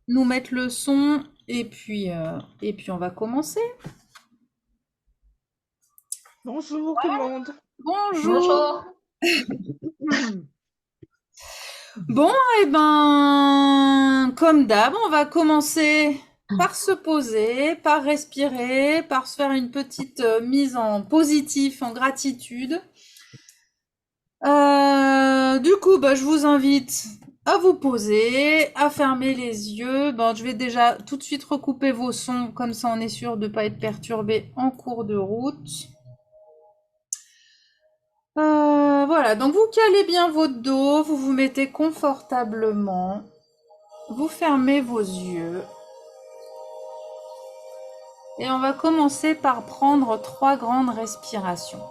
nous mettre le son et puis on va commencer. Bonjour tout le monde. Bonjour. Bonjour. Bon, eh ben, comme d'hab, on va commencer par se poser, par respirer, par se faire une petite mise en positif, en gratitude. Du coup, bah, je vous invite à vous poser, à fermer les yeux. Bon, je vais déjà tout de suite recouper vos sons, comme ça on est sûr de ne pas être perturbé en cours de route. Voilà, donc vous calez bien votre dos, vous vous mettez confortablement, vous fermez vos yeux. Et on va commencer par prendre 3 grandes respirations.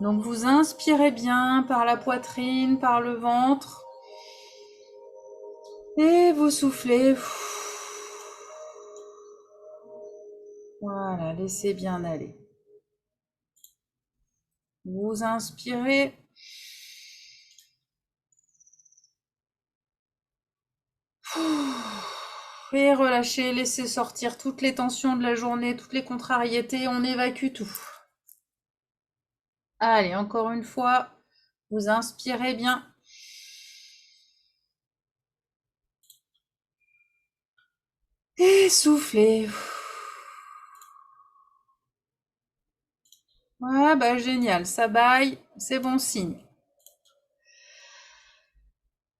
Donc vous inspirez bien par la poitrine, par le ventre. Et vous soufflez. Voilà, laissez bien aller. Vous inspirez. Et relâchez, laissez sortir toutes les tensions de la journée, toutes les contrariétés, on évacue tout. Allez, encore une fois, vous inspirez bien. Et soufflez. Ouais, bah génial, ça baille, c'est bon signe.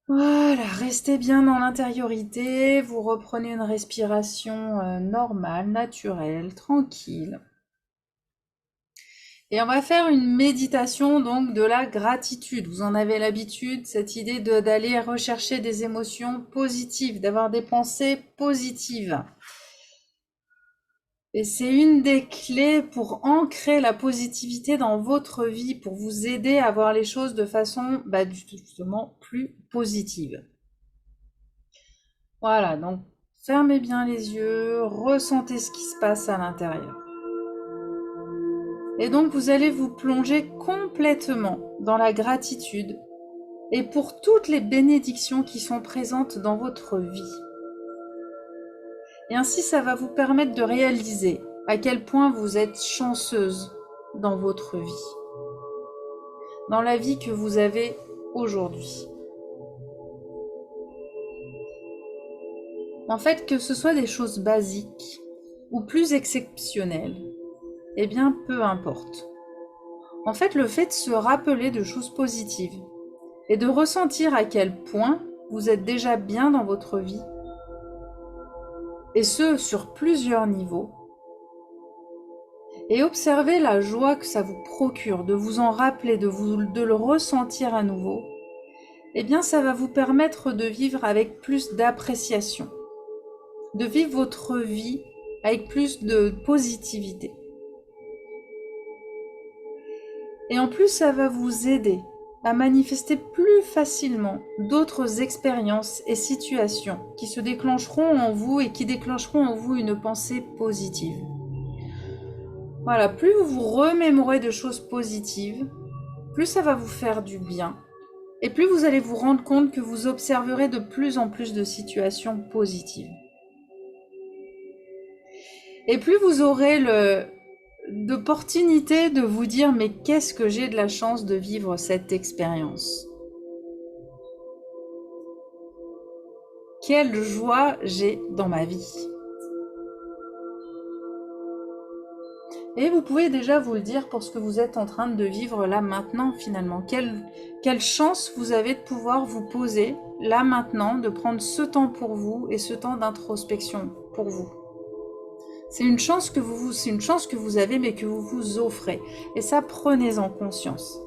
Voilà, restez bien dans l'intériorité, vous reprenez une respiration normale, naturelle, tranquille. Et on va faire une méditation donc de la gratitude. Vous en avez l'habitude, cette idée d'aller rechercher des émotions positives, d'avoir des pensées positives. Et c'est une des clés pour ancrer la positivité dans votre vie, pour vous aider à voir les choses de façon justement plus positive. Voilà, donc fermez bien les yeux, ressentez ce qui se passe à l'intérieur. Et donc vous allez vous plonger complètement dans la gratitude et pour toutes les bénédictions qui sont présentes dans votre vie. Et ainsi ça va vous permettre de réaliser à quel point vous êtes chanceuse dans votre vie, dans la vie que vous avez aujourd'hui. En fait, que ce soit des choses basiques ou plus exceptionnelles, eh bien peu importe. En fait, le fait de se rappeler de choses positives et de ressentir à quel point vous êtes déjà bien dans votre vie, et ce, sur plusieurs niveaux, et observer la joie que ça vous procure de vous en rappeler, de le ressentir à nouveau, eh bien ça va vous permettre de vivre avec plus d'appréciation, de vivre votre vie avec plus de positivité. Et en plus, ça va vous aider à manifester plus facilement d'autres expériences et situations qui se déclencheront en vous et qui déclencheront en vous une pensée positive. Voilà, plus vous vous remémorez de choses positives, plus ça va vous faire du bien et plus vous allez vous rendre compte que vous observerez de plus en plus de situations positives. Et plus vous aurez l'opportunité de vous dire mais qu'est-ce que j'ai de la chance de vivre cette expérience. Quelle joie j'ai dans ma vie. Et vous pouvez déjà vous le dire pour ce que vous êtes en train de vivre là maintenant finalement. Quelle chance vous avez de pouvoir vous poser là maintenant, de prendre ce temps pour vous et ce temps d'introspection pour vous. C'est une chance que vous avez mais que vous vous offrez. Et ça, prenez-en conscience.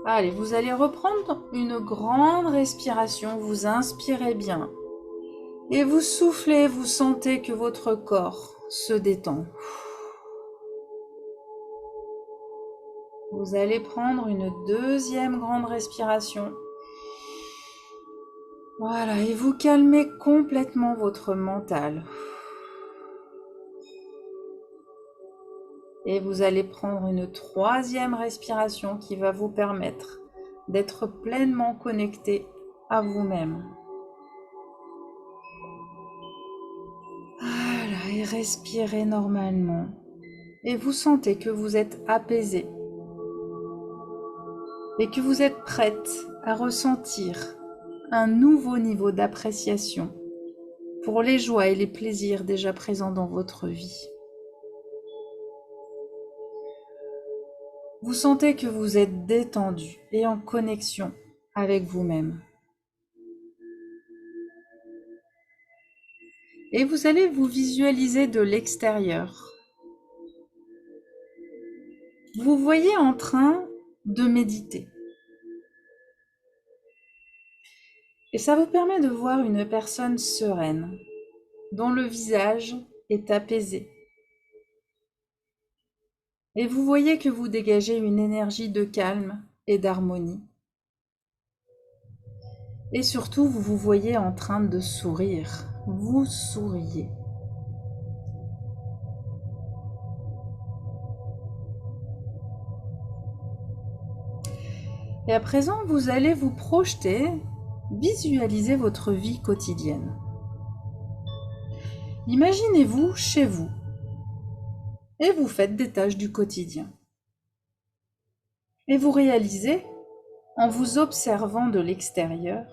Allez, vous allez reprendre une grande respiration, vous inspirez bien. Et vous soufflez, vous sentez que votre corps se détend. Vous allez prendre une deuxième grande respiration. Voilà, et vous calmez complètement votre mental. Et vous allez prendre une troisième respiration qui va vous permettre d'être pleinement connecté à vous-même. Voilà, et respirez normalement. Et vous sentez que vous êtes apaisé et que vous êtes prête à ressentir un nouveau niveau d'appréciation pour les joies et les plaisirs déjà présents dans votre vie. Vous sentez que vous êtes détendu et en connexion avec vous-même. Et vous allez vous visualiser de l'extérieur. Vous voyez en train de méditer. Et ça vous permet de voir une personne sereine, dont le visage est apaisé. Et vous voyez que vous dégagez une énergie de calme et d'harmonie. Et surtout, vous vous voyez en train de sourire. Vous souriez. Et à présent, vous allez vous projeter, visualiser votre vie quotidienne. Imaginez-vous chez vous et vous faites des tâches du quotidien. Et vous réalisez, en vous observant de l'extérieur,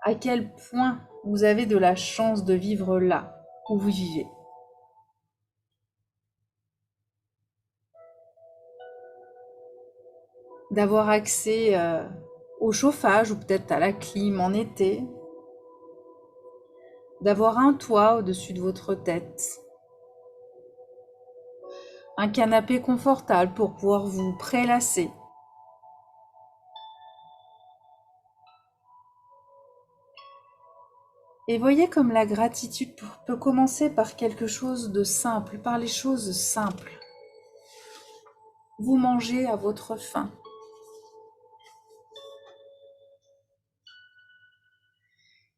à quel point vous avez de la chance de vivre là où vous vivez. D'avoir accès au chauffage ou peut-être à la clim en été, d'avoir un toit au-dessus de votre tête, un canapé confortable pour pouvoir vous prélasser. Et voyez comme la gratitude peut commencer par quelque chose de simple, par les choses simples. Vous mangez à votre faim.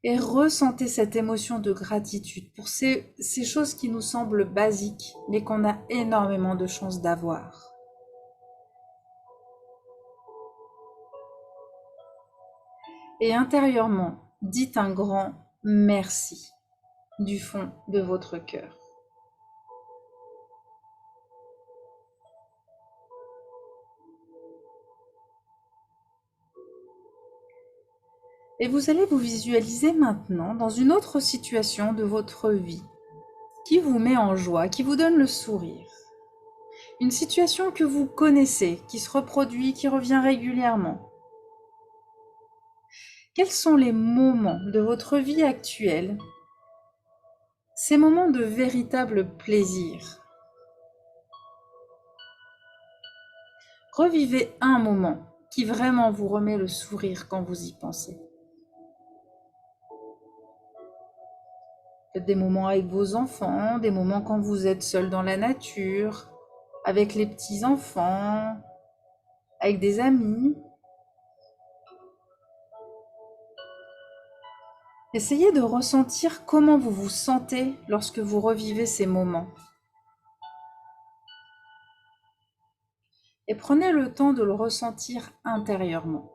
Et ressentez cette émotion de gratitude pour ces choses qui nous semblent basiques, mais qu'on a énormément de chance d'avoir. Et intérieurement, dites un grand merci du fond de votre cœur. Et vous allez vous visualiser maintenant dans une autre situation de votre vie qui vous met en joie, qui vous donne le sourire. Une situation que vous connaissez, qui se reproduit, qui revient régulièrement. Quels sont les moments de votre vie actuelle, ces moments de véritable plaisir? Revivez un moment qui vraiment vous remet le sourire quand vous y pensez. Peut-être des moments avec vos enfants, des moments quand vous êtes seul dans la nature, avec les petits-enfants, avec des amis. Essayez de ressentir comment vous vous sentez lorsque vous revivez ces moments. Et prenez le temps de le ressentir intérieurement.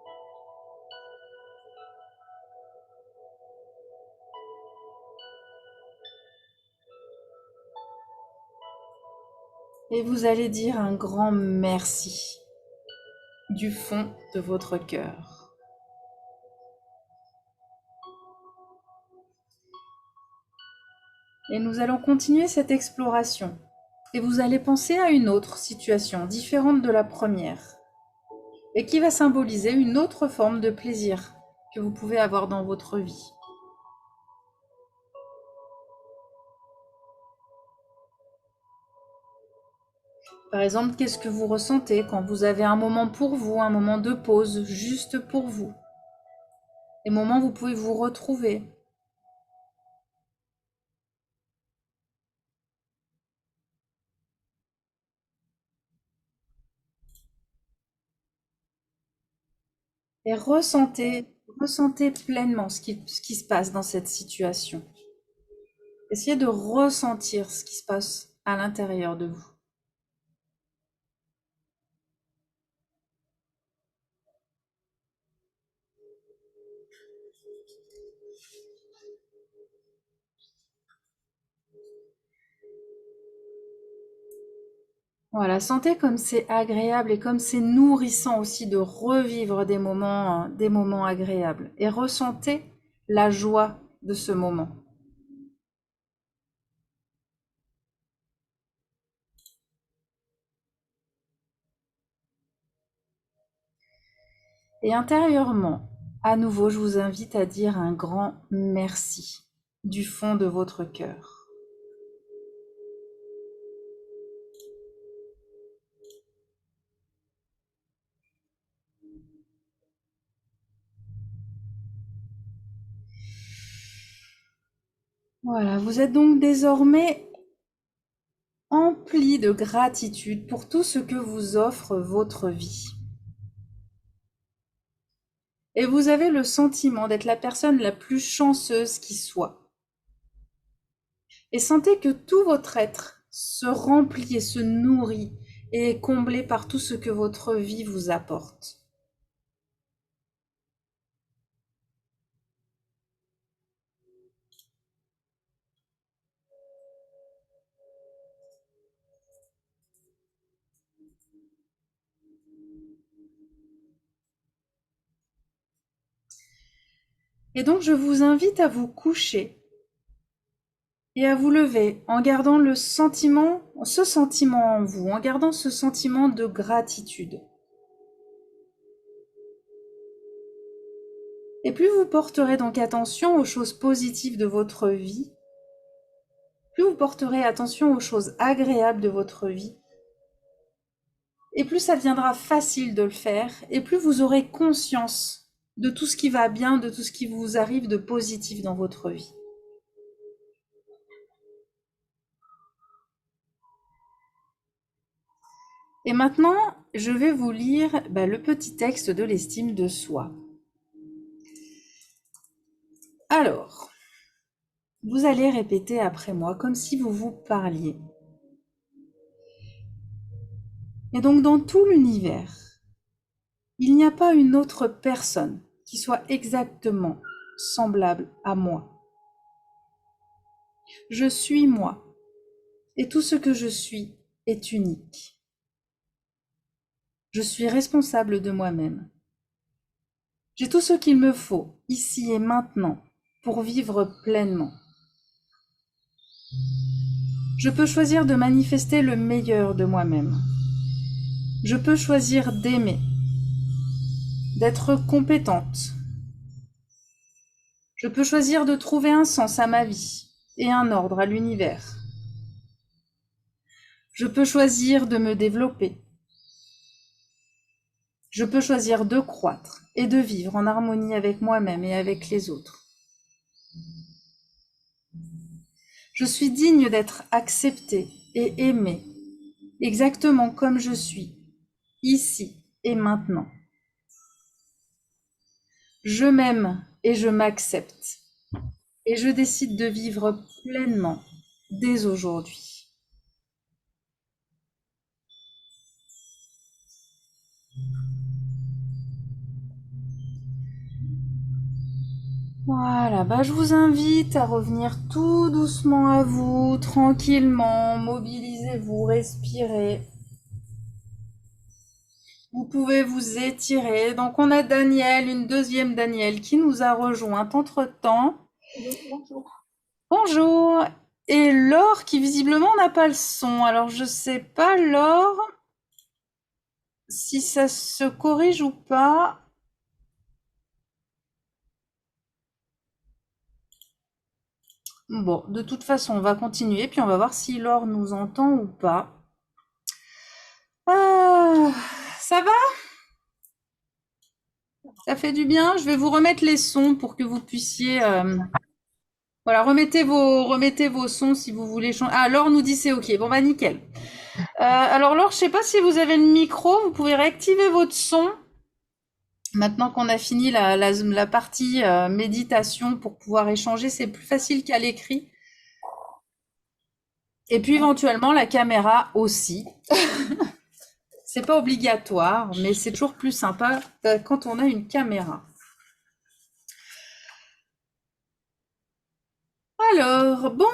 Et vous allez dire un grand merci du fond de votre cœur. Et nous allons continuer cette exploration. Et vous allez penser à une autre situation différente de la première et qui va symboliser une autre forme de plaisir que vous pouvez avoir dans votre vie. Par exemple, qu'est-ce que vous ressentez quand vous avez un moment pour vous, un moment de pause juste pour vous? Des moments où vous pouvez vous retrouver. Et ressentez pleinement ce qui se passe dans cette situation. Essayez de ressentir ce qui se passe à l'intérieur de vous. Voilà, sentez comme c'est agréable et comme c'est nourrissant aussi de revivre des moments agréables. Et ressentez la joie de ce moment. Et intérieurement, à nouveau, je vous invite à dire un grand merci du fond de votre cœur. Voilà, vous êtes donc désormais empli de gratitude pour tout ce que vous offre votre vie. Et vous avez le sentiment d'être la personne la plus chanceuse qui soit. Et sentez que tout votre être se remplit et se nourrit et est comblé par tout ce que votre vie vous apporte. Et donc je vous invite à vous coucher et à vous lever en gardant ce sentiment en vous, en gardant ce sentiment de gratitude. Et plus vous porterez donc attention aux choses positives de votre vie, plus vous porterez attention aux choses agréables de votre vie, et plus ça deviendra facile de le faire, et plus vous aurez conscience de tout ce qui va bien, de tout ce qui vous arrive de positif dans votre vie. Et maintenant, je vais vous lire le petit texte de l'estime de soi. Alors, vous allez répéter après moi comme si vous vous parliez. Et donc dans tout l'univers, il n'y a pas une autre personne qui soit exactement semblable à moi. Je suis moi, et tout ce que je suis est unique. Je suis responsable de moi-même. J'ai tout ce qu'il me faut, ici et maintenant, pour vivre pleinement. Je peux choisir de manifester le meilleur de moi-même. Je peux choisir d'aimer, d'être compétente. Je peux choisir de trouver un sens à ma vie et un ordre à l'univers. Je peux choisir de me développer. Je peux choisir de croître et de vivre en harmonie avec moi-même et avec les autres. Je suis digne d'être acceptée et aimée, exactement comme je suis, ici et maintenant. Je m'aime et je m'accepte, et je décide de vivre pleinement dès aujourd'hui. Voilà, je vous invite à revenir tout doucement à vous, tranquillement, mobilisez-vous, respirez. Vous pouvez vous étirer. Donc on a Daniel, une deuxième Daniel qui nous a rejoint entre-temps. Bonjour. Bonjour. Et Laure qui visiblement n'a pas le son. Alors je sais pas Laure si ça se corrige ou pas. Bon, de toute façon, on va continuer, puis on va voir si Laure nous entend ou pas. Ah, ça va? Ça fait du bien? Je vais vous remettre les sons pour que vous puissiez... Voilà, remettez vos sons si vous voulez changer. Ah, Laure nous dit c'est ok. Bon, nickel. Alors Laure, je sais pas si vous avez le micro, vous pouvez réactiver votre son. Maintenant qu'on a fini la partie méditation pour pouvoir échanger, c'est plus facile qu'à l'écrit. Et puis éventuellement la caméra aussi. C'est pas obligatoire, mais c'est toujours plus sympa quand on a une caméra. Alors, bon,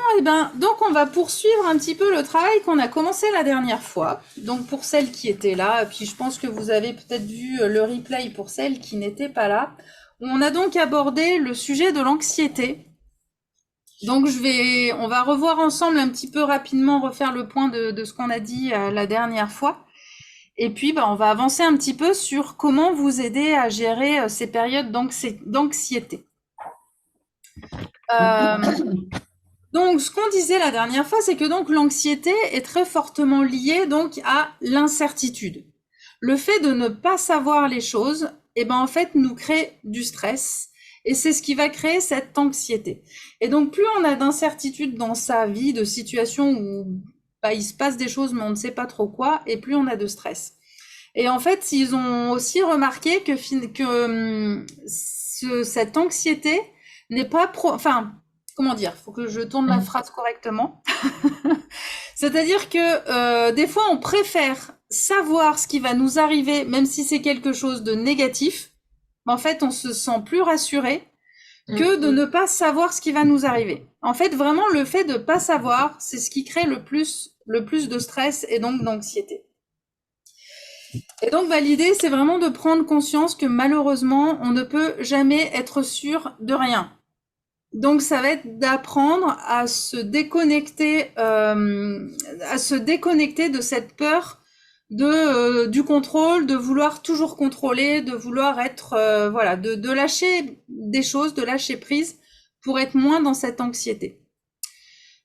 donc on va poursuivre un petit peu le travail qu'on a commencé la dernière fois. Donc pour celles qui étaient là, puis je pense que vous avez peut-être vu le replay pour celles qui n'étaient pas là. On a donc abordé le sujet de l'anxiété. Donc on va revoir ensemble un petit peu rapidement, refaire le point de ce qu'on a dit la dernière fois. Et puis, on va avancer un petit peu sur comment vous aider à gérer ces périodes d'anxiété. Donc, ce qu'on disait la dernière fois, c'est que donc l'anxiété est très fortement liée donc à l'incertitude. Le fait de ne pas savoir les choses, en fait, nous crée du stress. Et c'est ce qui va créer cette anxiété. Et donc, plus on a d'incertitude dans sa vie, de situations où il se passe des choses, mais on ne sait pas trop quoi, et plus on a de stress. Et en fait, ils ont aussi remarqué que cette anxiété n'est pas comment dire, faut que je tourne ma phrase correctement. C'est-à-dire que des fois, on préfère savoir ce qui va nous arriver, même si c'est quelque chose de négatif. Mais en fait, on se sent plus rassuré que de ne pas savoir ce qui va nous arriver. En fait, vraiment, le fait de pas savoir, c'est ce qui crée le plus de stress et donc d'anxiété. Et donc, l'idée, c'est vraiment de prendre conscience que malheureusement, on ne peut jamais être sûr de rien. Donc, ça va être d'apprendre à se déconnecter de cette peur du contrôle, de vouloir toujours contrôler, de vouloir être, de lâcher des choses, de lâcher prise pour être moins dans cette anxiété.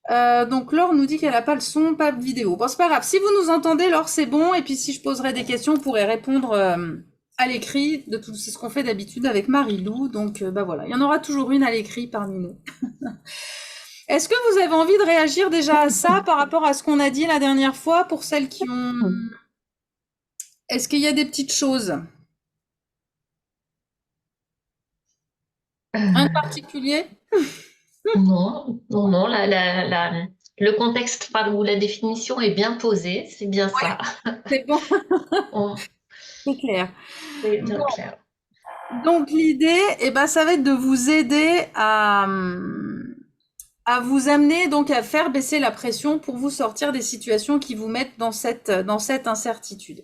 Donc Laure nous dit qu'elle n'a pas le son, pas de vidéo. Bon, c'est pas grave. Si vous nous entendez, Laure, c'est bon. Et puis si je poserai des questions, vous pourrez répondre à l'écrit. C'est ce qu'on fait d'habitude avec Marie-Lou. Donc voilà, il y en aura toujours une à l'écrit parmi nous. Est-ce que vous avez envie de réagir déjà à ça par rapport à ce qu'on a dit la dernière fois pour celles qui ont... Est-ce qu'il y a des petites choses? Un particulier? Non, le contexte ou la définition est bien posée, c'est bien ça. C'est bon. C'est clair. C'est bien clair. Donc l'idée, ça va être de vous aider à vous amener donc à faire baisser la pression pour vous sortir des situations qui vous mettent dans cette incertitude.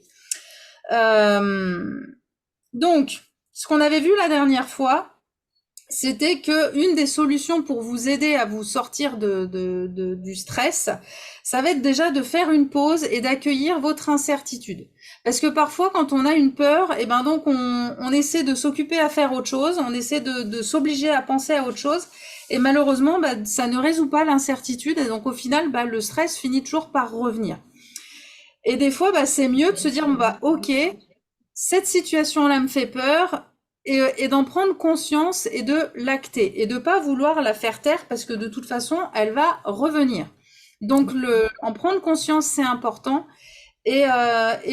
Donc, ce qu'on avait vu la dernière fois, c'était que une des solutions pour vous aider à vous sortir du stress, ça va être déjà de faire une pause et d'accueillir votre incertitude. Parce que parfois, quand on a une peur, donc on essaie de s'occuper à faire autre chose, on essaie de s'obliger à penser à autre chose, et malheureusement, ça ne résout pas l'incertitude, et donc au final, le stress finit toujours par revenir. Et des fois, c'est mieux de se dire, ok, cette situation-là me fait peur, et d'en prendre conscience et de l'acter et de pas vouloir la faire taire parce que de toute façon elle va revenir. Donc en prendre conscience c'est important et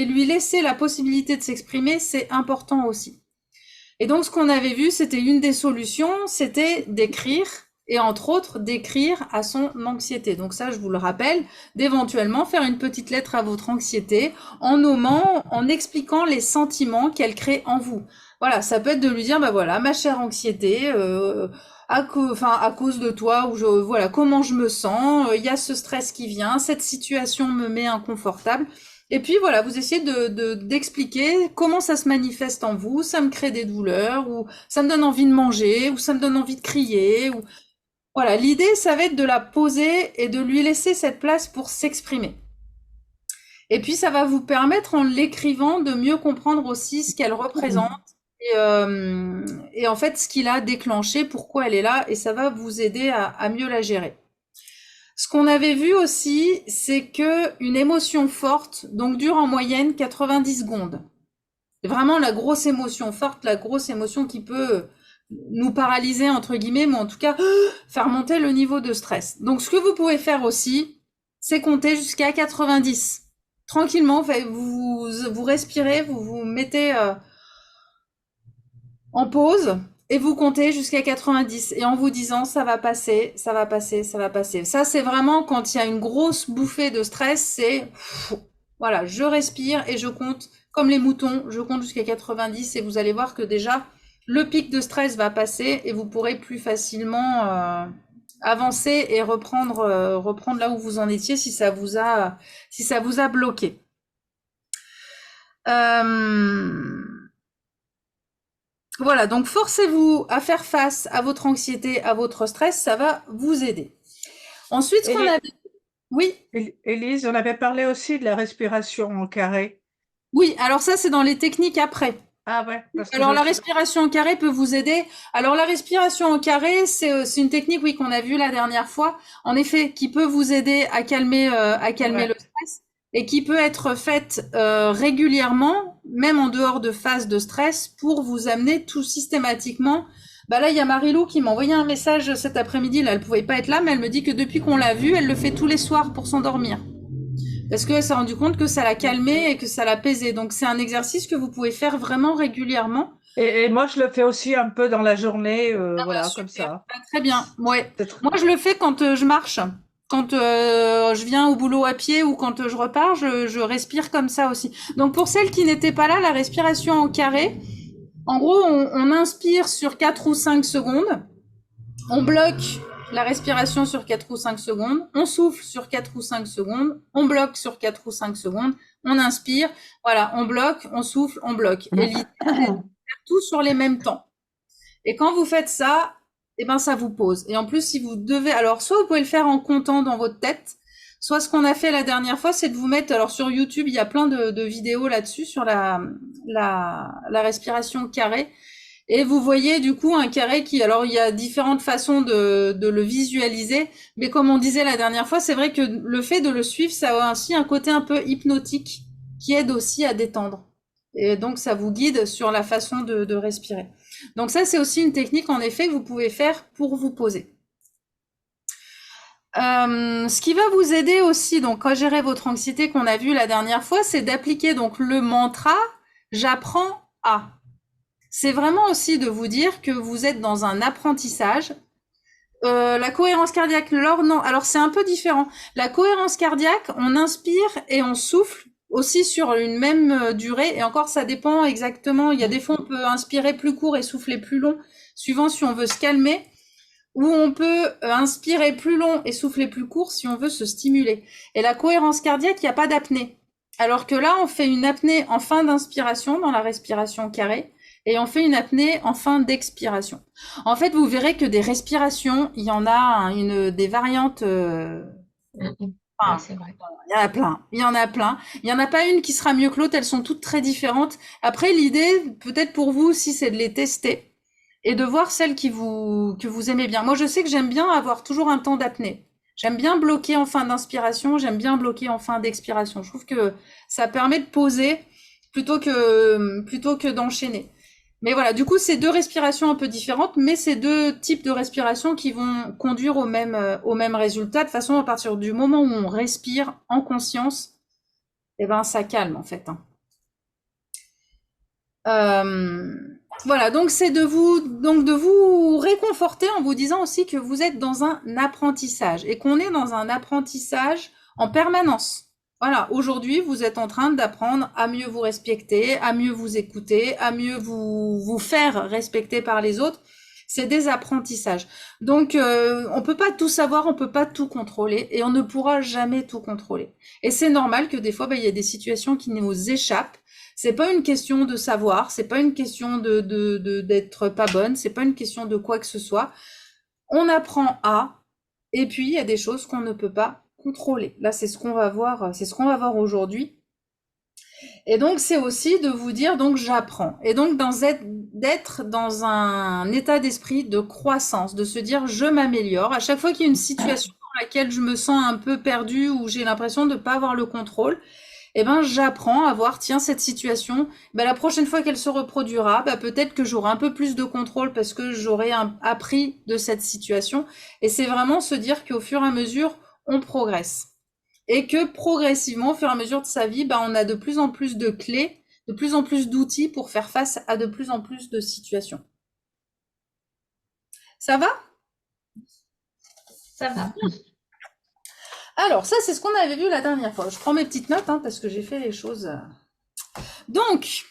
lui laisser la possibilité de s'exprimer c'est important aussi. Et donc ce qu'on avait vu c'était une des solutions, c'était d'écrire et entre autres d'écrire à son anxiété. Donc ça je vous le rappelle, d'éventuellement faire une petite lettre à votre anxiété en nommant, en expliquant les sentiments qu'elle crée en vous. Voilà, ça peut être de lui dire, voilà, ma chère anxiété, à cause de toi, voilà, comment je me sens, il y a ce stress qui vient, cette situation me met inconfortable. Et puis voilà, vous essayez d'expliquer comment ça se manifeste en vous, ça me crée des douleurs, ou ça me donne envie de manger, ou ça me donne envie de crier, ou voilà, l'idée, ça va être de la poser et de lui laisser cette place pour s'exprimer. Et puis, ça va vous permettre, en l'écrivant, de mieux comprendre aussi ce qu'elle représente et en fait, ce qu'il a déclenché, pourquoi elle est là, et ça va vous aider à mieux la gérer. Ce qu'on avait vu aussi, c'est que une émotion forte, donc dure en moyenne 90 secondes. C'est vraiment la grosse émotion forte, la grosse émotion qui peut nous paralyser, entre guillemets, mais en tout cas, faire monter le niveau de stress. Donc, ce que vous pouvez faire aussi, c'est compter jusqu'à 90. Tranquillement, vous respirez, vous vous mettez en pause et vous comptez jusqu'à 90 et en vous disant ça va passer, ça va passer, ça va passer. Ça, c'est vraiment quand il y a une grosse bouffée de stress, c'est voilà, je respire et je compte comme les moutons, je compte jusqu'à 90 et vous allez voir que déjà le pic de stress va passer et vous pourrez plus facilement avancer et reprendre là où vous en étiez si ça vous a bloqué. Voilà, donc forcez-vous à faire face à votre anxiété, à votre stress, ça va vous aider. Ensuite, ce qu'on a... Oui, Élise, on avait parlé aussi de la respiration en carré. oui, alors ça, c'est dans les techniques après. Ah ouais, parce que Alors la respiration en carré peut vous aider. Alors la respiration en carré, c'est une technique, oui, qu'on a vue la dernière fois, en effet, qui peut vous aider à calmer ouais. le stress et qui peut être faite régulièrement, même en dehors de phases de stress, pour vous amener tout systématiquement. Bah là, il y a Marilou qui m'a envoyé un message cet après-midi. Là, elle pouvait pas être là, mais elle me dit que depuis qu'on l'a vue, elle le fait tous les soirs pour s'endormir. Parce qu'elle s'est rendu compte que ça l'a calmé et que ça l'apaisait. Donc c'est un exercice que vous pouvez faire vraiment régulièrement. Et moi, je le fais aussi un peu dans la journée, voilà, comme Super. ça. Bah, très bien. Ouais. C'est tr- Moi, je le fais quand je marche. Quand je viens au boulot à pied ou quand je repars, je respire comme ça aussi. Donc pour celles qui n'étaient pas là, la respiration en carré, en gros, on inspire sur 4 ou 5 secondes. On bloque la respiration sur 4 ou 5 secondes. On souffle sur 4 ou 5 secondes. On bloque sur 4 ou 5 secondes. On inspire. Voilà, on bloque, on souffle, on bloque. Et l'idée, c'est de faire tout sur les mêmes temps. Et quand vous faites ça, eh ben, ça vous pose. Et en plus, si vous devez, alors, soit vous pouvez le faire en comptant dans votre tête, soit ce qu'on a fait la dernière fois, c'est de vous mettre, alors sur YouTube, il y a plein de vidéos là-dessus sur la respiration carrée. Et vous voyez du coup un carré qui, alors il y a différentes façons de le visualiser, mais comme on disait la dernière fois, c'est vrai que le fait de le suivre, ça a aussi un côté un peu hypnotique qui aide aussi à détendre. Et donc ça vous guide sur la façon de respirer. Donc ça, c'est aussi une technique en effet que vous pouvez faire pour vous poser. Ce qui va vous aider aussi, donc à gérer votre anxiété qu'on a vu la dernière fois, c'est d'appliquer donc le mantra j'apprends à. C'est vraiment aussi de vous dire que vous êtes dans un apprentissage. La cohérence cardiaque, non, alors c'est un peu différent. La cohérence cardiaque, on inspire et on souffle aussi sur une même durée, et encore ça dépend exactement. Il y a des fois on peut inspirer plus court et souffler plus long, suivant si on veut se calmer, ou on peut inspirer plus long et souffler plus court si on veut se stimuler. Et la cohérence cardiaque, il n'y a pas d'apnée. Alors que là, on fait une apnée en fin d'inspiration dans la respiration carrée et on fait une apnée en fin d'expiration. En fait, vous verrez que des respirations, il y en a des variantes. Ouais, c'est vrai. Il y en a plein. Il y en a plein. Il y en a pas une qui sera mieux que l'autre. Elles sont toutes très différentes. Après, l'idée, peut-être pour vous aussi, c'est de les tester et de voir celles que vous aimez bien. Moi, je sais que j'aime bien avoir toujours un temps d'apnée. J'aime bien bloquer en fin d'inspiration. J'aime bien bloquer en fin d'expiration. Je trouve que ça permet de poser plutôt que d'enchaîner. Mais voilà, du coup, c'est deux respirations un peu différentes, mais c'est deux types de respiration qui vont conduire au même résultat. De toute façon, à partir du moment où on respire en conscience, eh ben, ça calme, en fait, hein. Voilà, donc c'est de vous réconforter en vous disant aussi que vous êtes dans un apprentissage et qu'on est dans un apprentissage en permanence. Voilà, aujourd'hui, vous êtes en train d'apprendre à mieux vous respecter, à mieux vous écouter, à mieux vous faire respecter par les autres. C'est des apprentissages. Donc, on peut pas tout savoir, on peut pas tout contrôler et on ne pourra jamais tout contrôler. Et c'est normal que des fois, il y a des situations qui nous échappent. C'est pas une question de savoir, c'est pas une question d'être pas bonne, c'est pas une question de quoi que ce soit. On apprend à, et puis il y a des choses qu'on ne peut pas contrôler. Là, c'est ce qu'on va voir aujourd'hui. Et donc, c'est aussi de vous dire, donc, j'apprends. Et donc, d'être dans un état d'esprit de croissance, de se dire, je m'améliore. À chaque fois qu'il y a une situation dans laquelle je me sens un peu perdue ou j'ai l'impression de ne pas avoir le contrôle, eh ben, j'apprends à voir, tiens, cette situation, ben, la prochaine fois qu'elle se reproduira, ben, peut-être que j'aurai un peu plus de contrôle parce que j'aurai appris de cette situation. Et c'est vraiment se dire qu'au fur et à mesure, on progresse. Et que progressivement, au fur et à mesure de sa vie, ben, on a de plus en plus de clés, de plus en plus d'outils pour faire face à de plus en plus de situations. Ça va? Ça va. Alors, ça, c'est ce qu'on avait vu la dernière fois. Je prends mes petites notes, hein, parce que j'ai fait les choses. Donc,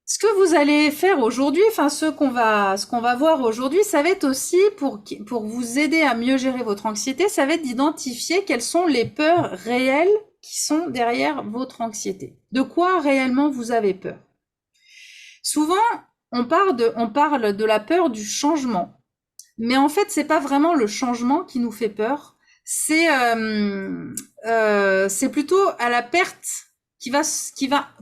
Ce que vous allez faire aujourd'hui, enfin ce qu'on va voir aujourd'hui, ça va être aussi pour vous aider à mieux gérer votre anxiété, ça va être d'identifier quelles sont les peurs réelles qui sont derrière votre anxiété. De quoi réellement vous avez peur? Souvent, on parle de la peur du changement. Mais en fait, c'est pas vraiment le changement qui nous fait peur. C'est plutôt à la perte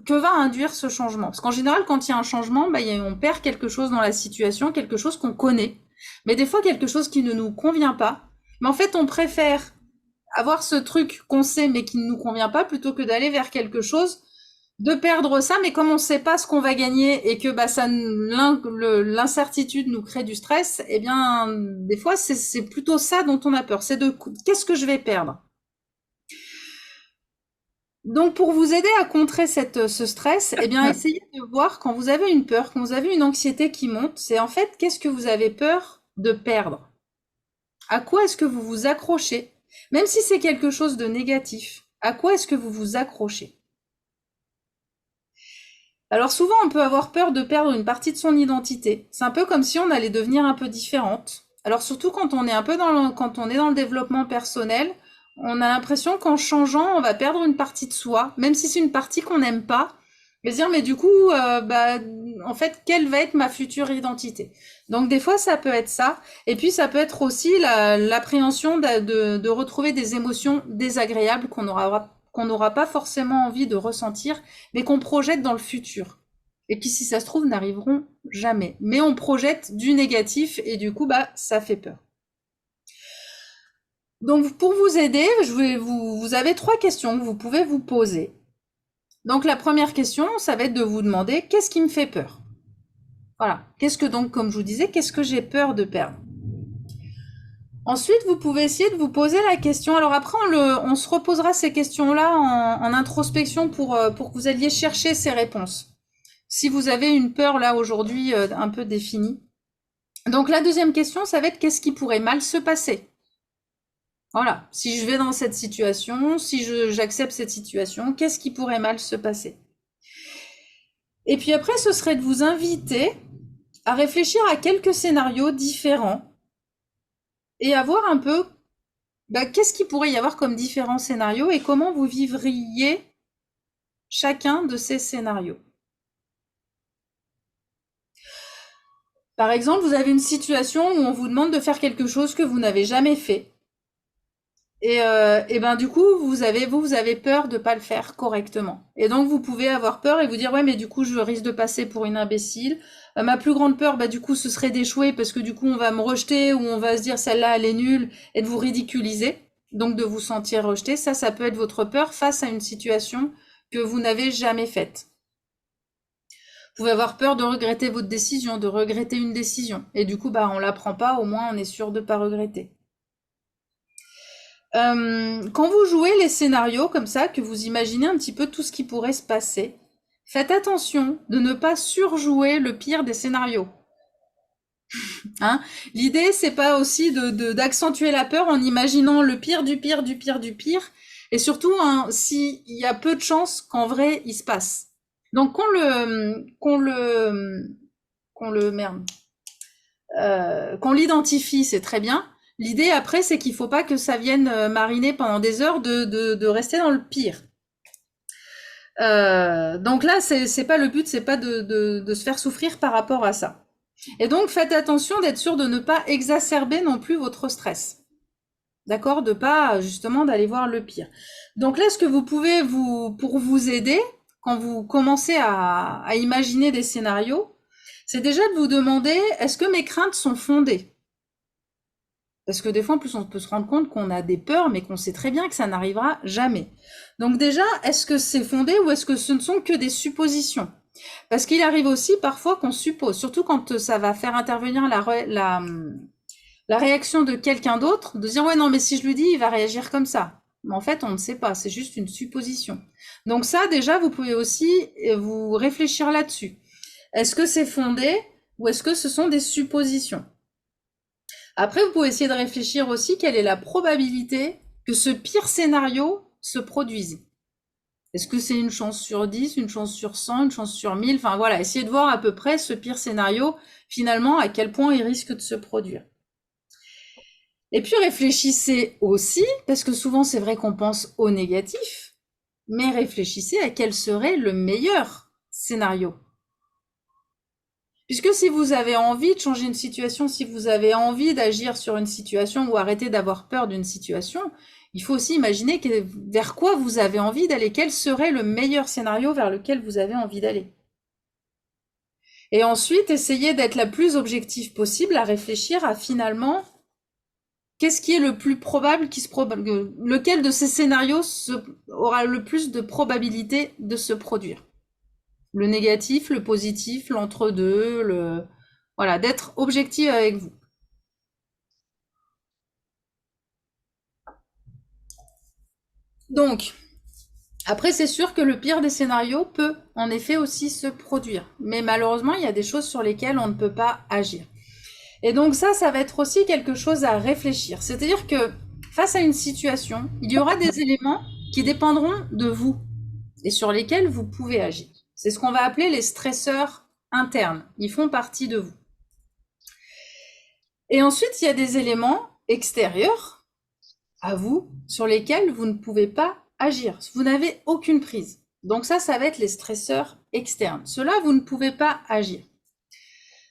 que va induire ce changement. Parce qu'en général, quand il y a un changement, on perd quelque chose dans la situation, quelque chose qu'on connaît. Mais des fois, quelque chose qui ne nous convient pas. Mais en fait, on préfère avoir ce truc qu'on sait mais qui ne nous convient pas plutôt que d'aller vers quelque chose de perdre ça, mais comme on ne sait pas ce qu'on va gagner et que l'incertitude nous crée du stress, eh bien, des fois, c'est plutôt ça dont on a peur. C'est de qu'est-ce que je vais perdre? Donc, pour vous aider à contrer ce stress, eh bien, essayez de voir quand vous avez une peur, quand vous avez une anxiété qui monte, c'est en fait qu'est-ce que vous avez peur de perdre? À quoi est-ce que vous vous accrochez? Même si c'est quelque chose de négatif, à quoi est-ce que vous vous accrochez? Alors souvent, on peut avoir peur de perdre une partie de son identité. C'est un peu comme si on allait devenir un peu différente. Alors surtout quand on est quand on est dans le développement personnel, on a l'impression qu'en changeant, on va perdre une partie de soi, même si c'est une partie qu'on n'aime pas. Et se dire, mais du coup, en fait, quelle va être ma future identité? Donc des fois, ça peut être ça. Et puis, ça peut être aussi l'appréhension de retrouver des émotions désagréables qu'on n'aura pas forcément envie de ressentir, mais qu'on projette dans le futur. Et qui, si ça se trouve, n'arriveront jamais. Mais on projette du négatif et du coup, ça fait peur. Donc, pour vous aider, vous avez 3 questions que vous pouvez vous poser. Donc, la première question, ça va être de vous demander, qu'est-ce qui me fait peur? Voilà. Comme je vous disais, qu'est-ce que j'ai peur de perdre? Ensuite, vous pouvez essayer de vous poser la question. Alors après, on se reposera ces questions-là en introspection pour que vous alliez chercher ces réponses. Si vous avez une peur là aujourd'hui un peu définie. Donc la deuxième question, ça va être qu'est-ce qui pourrait mal se passer? Voilà. Si je vais dans cette situation, si j'accepte cette situation, qu'est-ce qui pourrait mal se passer? Et puis après, ce serait de vous inviter à réfléchir à quelques scénarios différents et à voir un peu qu'est-ce qu'il pourrait y avoir comme différents scénarios et comment vous vivriez chacun de ces scénarios. Par exemple, vous avez une situation où on vous demande de faire quelque chose que vous n'avez jamais fait. Et du coup, vous avez peur de pas le faire correctement. Et donc, vous pouvez avoir peur et vous dire, ouais, mais du coup, je risque de passer pour une imbécile. Ma plus grande peur, du coup, ce serait d'échouer parce que du coup, on va me rejeter ou on va se dire, celle-là, elle est nulle et de vous ridiculiser. Donc, de vous sentir rejeté. Ça peut être votre peur face à une situation que vous n'avez jamais faite. Vous pouvez avoir peur de regretter votre décision, de regretter une décision. Et du coup, on la prend pas, au moins, on est sûr de pas regretter. Quand vous jouez les scénarios comme ça, que vous imaginez un petit peu tout ce qui pourrait se passer, faites attention de ne pas surjouer le pire des scénarios. Hein? L'idée, c'est pas aussi d'accentuer la peur en imaginant le pire du pire du pire du pire, et surtout s'il y a peu de chances qu'en vrai il se passe. Donc qu'on l'identifie, c'est très bien. L'idée après, c'est qu'il faut pas que ça vienne mariner pendant des heures de rester dans le pire. Donc là, c'est pas le but, c'est pas de se faire souffrir par rapport à ça. Et donc, faites attention d'être sûr de ne pas exacerber non plus votre stress. D'accord? De pas, justement, d'aller voir le pire. Donc là, ce que vous pouvez pour vous aider, quand vous commencez à imaginer des scénarios, c'est déjà de vous demander, est-ce que mes craintes sont fondées? Parce que des fois, en plus, on peut se rendre compte qu'on a des peurs, mais qu'on sait très bien que ça n'arrivera jamais. Donc déjà, est-ce que c'est fondé ou est-ce que ce ne sont que des suppositions? Parce qu'il arrive aussi parfois qu'on suppose, surtout quand ça va faire intervenir la réaction de quelqu'un d'autre, de dire « ouais, non, mais si je lui dis, il va réagir comme ça ». Mais en fait, on ne sait pas, c'est juste une supposition. Donc ça, déjà, vous pouvez aussi vous réfléchir là-dessus. Est-ce que c'est fondé ou est-ce que ce sont des suppositions? Après, vous pouvez essayer de réfléchir aussi quelle est la probabilité que ce pire scénario se produise. Est-ce que c'est une chance sur 10, une chance sur 100, une chance sur 1000? Enfin voilà, essayez de voir à peu près ce pire scénario, finalement, à quel point il risque de se produire. Et puis réfléchissez aussi, parce que souvent c'est vrai qu'on pense au négatif, mais réfléchissez à quel serait le meilleur scénario. Puisque si vous avez envie de changer une situation, si vous avez envie d'agir sur une situation ou arrêter d'avoir peur d'une situation, il faut aussi imaginer vers quoi vous avez envie d'aller, quel serait le meilleur scénario vers lequel vous avez envie d'aller. Et ensuite, essayez d'être la plus objective possible à réfléchir à finalement qu'est-ce qui est le plus probable lequel de ces scénarios aura le plus de probabilité de se produire. Le négatif, le positif, l'entre-deux, voilà, d'être objectif avec vous. Donc, après, c'est sûr que le pire des scénarios peut en effet aussi se produire. Mais malheureusement, il y a des choses sur lesquelles on ne peut pas agir. Et donc ça va être aussi quelque chose à réfléchir. C'est-à-dire que face à une situation, il y aura des éléments qui dépendront de vous et sur lesquels vous pouvez agir. C'est ce qu'on va appeler les stresseurs internes. Ils font partie de vous. Et ensuite, il y a des éléments extérieurs à vous sur lesquels vous ne pouvez pas agir. Vous n'avez aucune prise. Donc ça va être les stresseurs externes. Ceux-là, vous ne pouvez pas agir.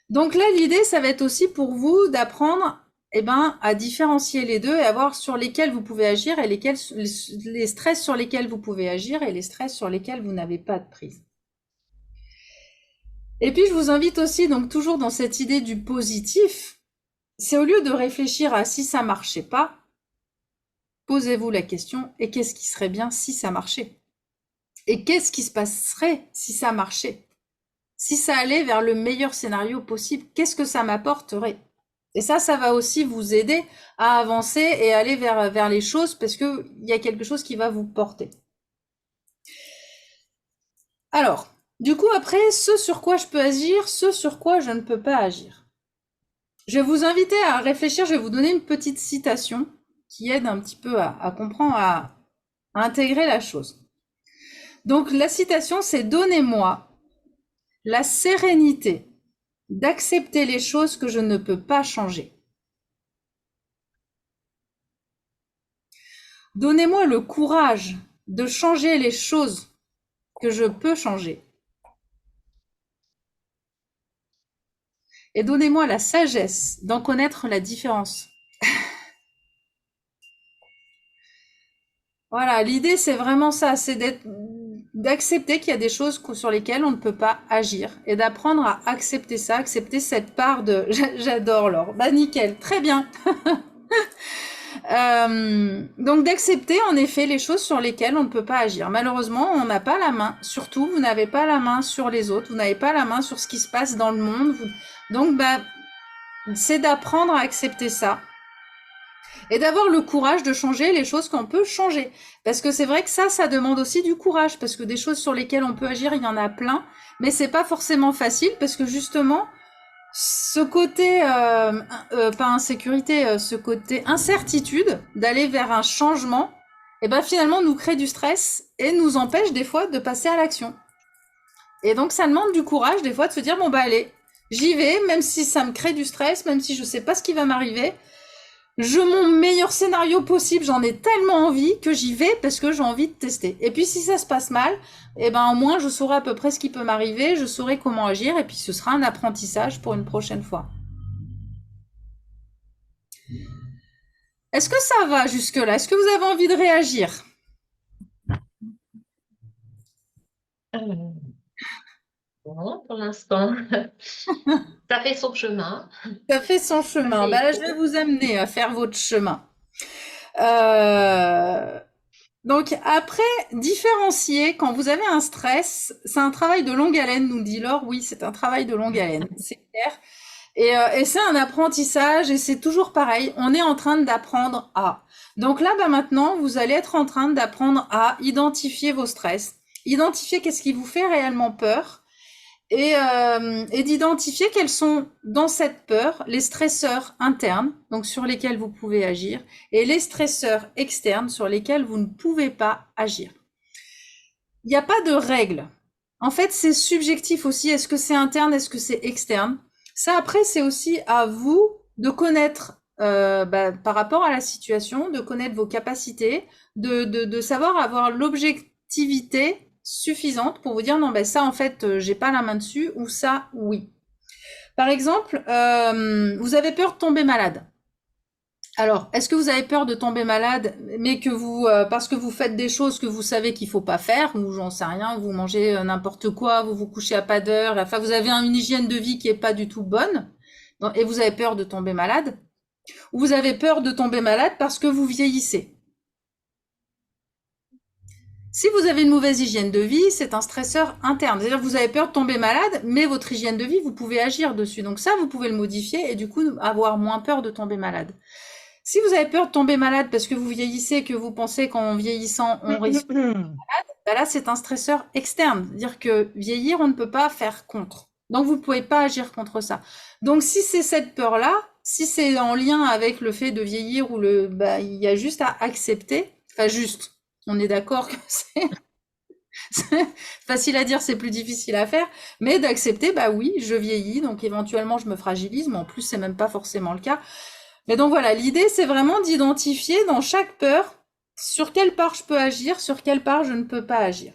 Donc là, l'idée, ça va être aussi pour vous d'apprendre à différencier les deux et à voir sur lesquels vous pouvez agir et les stress sur lesquels vous pouvez agir et les stress sur lesquels vous n'avez pas de prise. Et puis, je vous invite aussi, donc toujours dans cette idée du positif, c'est au lieu de réfléchir à si ça marchait pas, posez-vous la question, et qu'est-ce qui serait bien si ça marchait? Et qu'est-ce qui se passerait si ça marchait? Si ça allait vers le meilleur scénario possible, qu'est-ce que ça m'apporterait? Et ça va aussi vous aider à avancer et aller vers les choses parce qu'il y a quelque chose qui va vous porter. Alors, du coup, après, ce sur quoi je peux agir, ce sur quoi je ne peux pas agir. Je vais vous inviter à réfléchir, je vais vous donner une petite citation qui aide un petit peu à comprendre, à intégrer la chose. Donc, la citation, c'est « Donnez-moi la sérénité d'accepter les choses que je ne peux pas changer. Donnez-moi le courage de changer les choses que je peux changer. Et donnez-moi la sagesse d'en connaître la différence. » Voilà, l'idée c'est vraiment ça, c'est d'accepter qu'il y a des choses sur lesquelles on ne peut pas agir et d'apprendre à accepter ça, accepter cette part de j'adore Laure, bah nickel, très bien. Donc d'accepter en effet les choses sur lesquelles on ne peut pas agir. Malheureusement, on n'a pas la main, surtout vous n'avez pas la main sur les autres, vous n'avez pas la main sur ce qui se passe dans le monde. Donc c'est d'apprendre à accepter ça. Et d'avoir le courage de changer les choses qu'on peut changer. Parce que c'est vrai que ça demande aussi du courage, parce que des choses sur lesquelles on peut agir, il y en a plein, mais c'est pas forcément facile, parce que justement, ce côté, pas insécurité, ce côté incertitude, d'aller vers un changement, finalement nous crée du stress et nous empêche des fois de passer à l'action. Et donc ça demande du courage des fois de se dire, allez, j'y vais, même si ça me crée du stress, même si je sais pas ce qui va m'arriver, mon meilleur scénario possible, j'en ai tellement envie que j'y vais parce que j'ai envie de tester. Et puis si ça se passe mal, au moins je saurai à peu près ce qui peut m'arriver, je saurai comment agir et puis ce sera un apprentissage pour une prochaine fois. Est-ce que ça va jusque-là? Est-ce que vous avez envie de réagir? Non, pour l'instant. Ça fait son chemin. Ça fait son chemin. Là, je vais vous amener à faire votre chemin. Donc après, différencier, quand vous avez un stress, c'est un travail de longue haleine, nous dit Laure. Oui, c'est un travail de longue haleine, c'est clair. Et c'est un apprentissage et c'est toujours pareil. On est en train d'apprendre à. Donc là, maintenant, vous allez être en train d'apprendre à identifier vos stress, identifier qu'est-ce qui vous fait réellement peur et d'identifier quels sont dans cette peur les stresseurs internes, donc sur lesquels vous pouvez agir, et les stresseurs externes sur lesquels vous ne pouvez pas agir. il n'y a pas de règle. En fait, c'est subjectif aussi. Est-ce que c'est interne, est-ce que c'est externe? Ça, après, c'est aussi à vous de connaître par rapport à la situation, de connaître vos capacités, de savoir avoir l'objectivité suffisante pour vous dire non, ben ça, en fait, j'ai pas la main dessus, ou ça, oui. Par exemple, vous avez peur de tomber malade. Alors, est-ce que vous avez peur de tomber malade, mais que vous, parce que vous faites des choses que vous savez qu'il faut pas faire, ou j'en sais rien, vous mangez n'importe quoi, vous vous couchez à pas d'heure, enfin vous avez une hygiène de vie qui est pas du tout bonne, et vous avez peur de tomber malade, ou vous avez peur de tomber malade parce que vous vieillissez. Si vous avez une mauvaise hygiène de vie, c'est un stresseur interne. C'est-à-dire que vous avez peur de tomber malade, mais votre hygiène de vie, vous pouvez agir dessus. Donc ça, vous pouvez le modifier et du coup avoir moins peur de tomber malade. Si vous avez peur de tomber malade parce que vous vieillissez, que vous pensez qu'en vieillissant, on risque, bah là, c'est un stresseur externe. C'est-à-dire que vieillir, on ne peut pas faire contre. Donc, vous ne pouvez pas agir contre ça. Donc, si c'est cette peur-là, si c'est en lien avec le fait de vieillir ou il y a juste à accepter. Enfin, juste. On est d'accord que c'est facile à dire, c'est plus difficile à faire. Mais d'accepter, bah oui, je vieillis. Donc, éventuellement, je me fragilise. Mais en plus, c'est même pas forcément le cas. Mais donc voilà, l'idée, c'est vraiment d'identifier dans chaque peur sur quelle part je peux agir, sur quelle part je ne peux pas agir.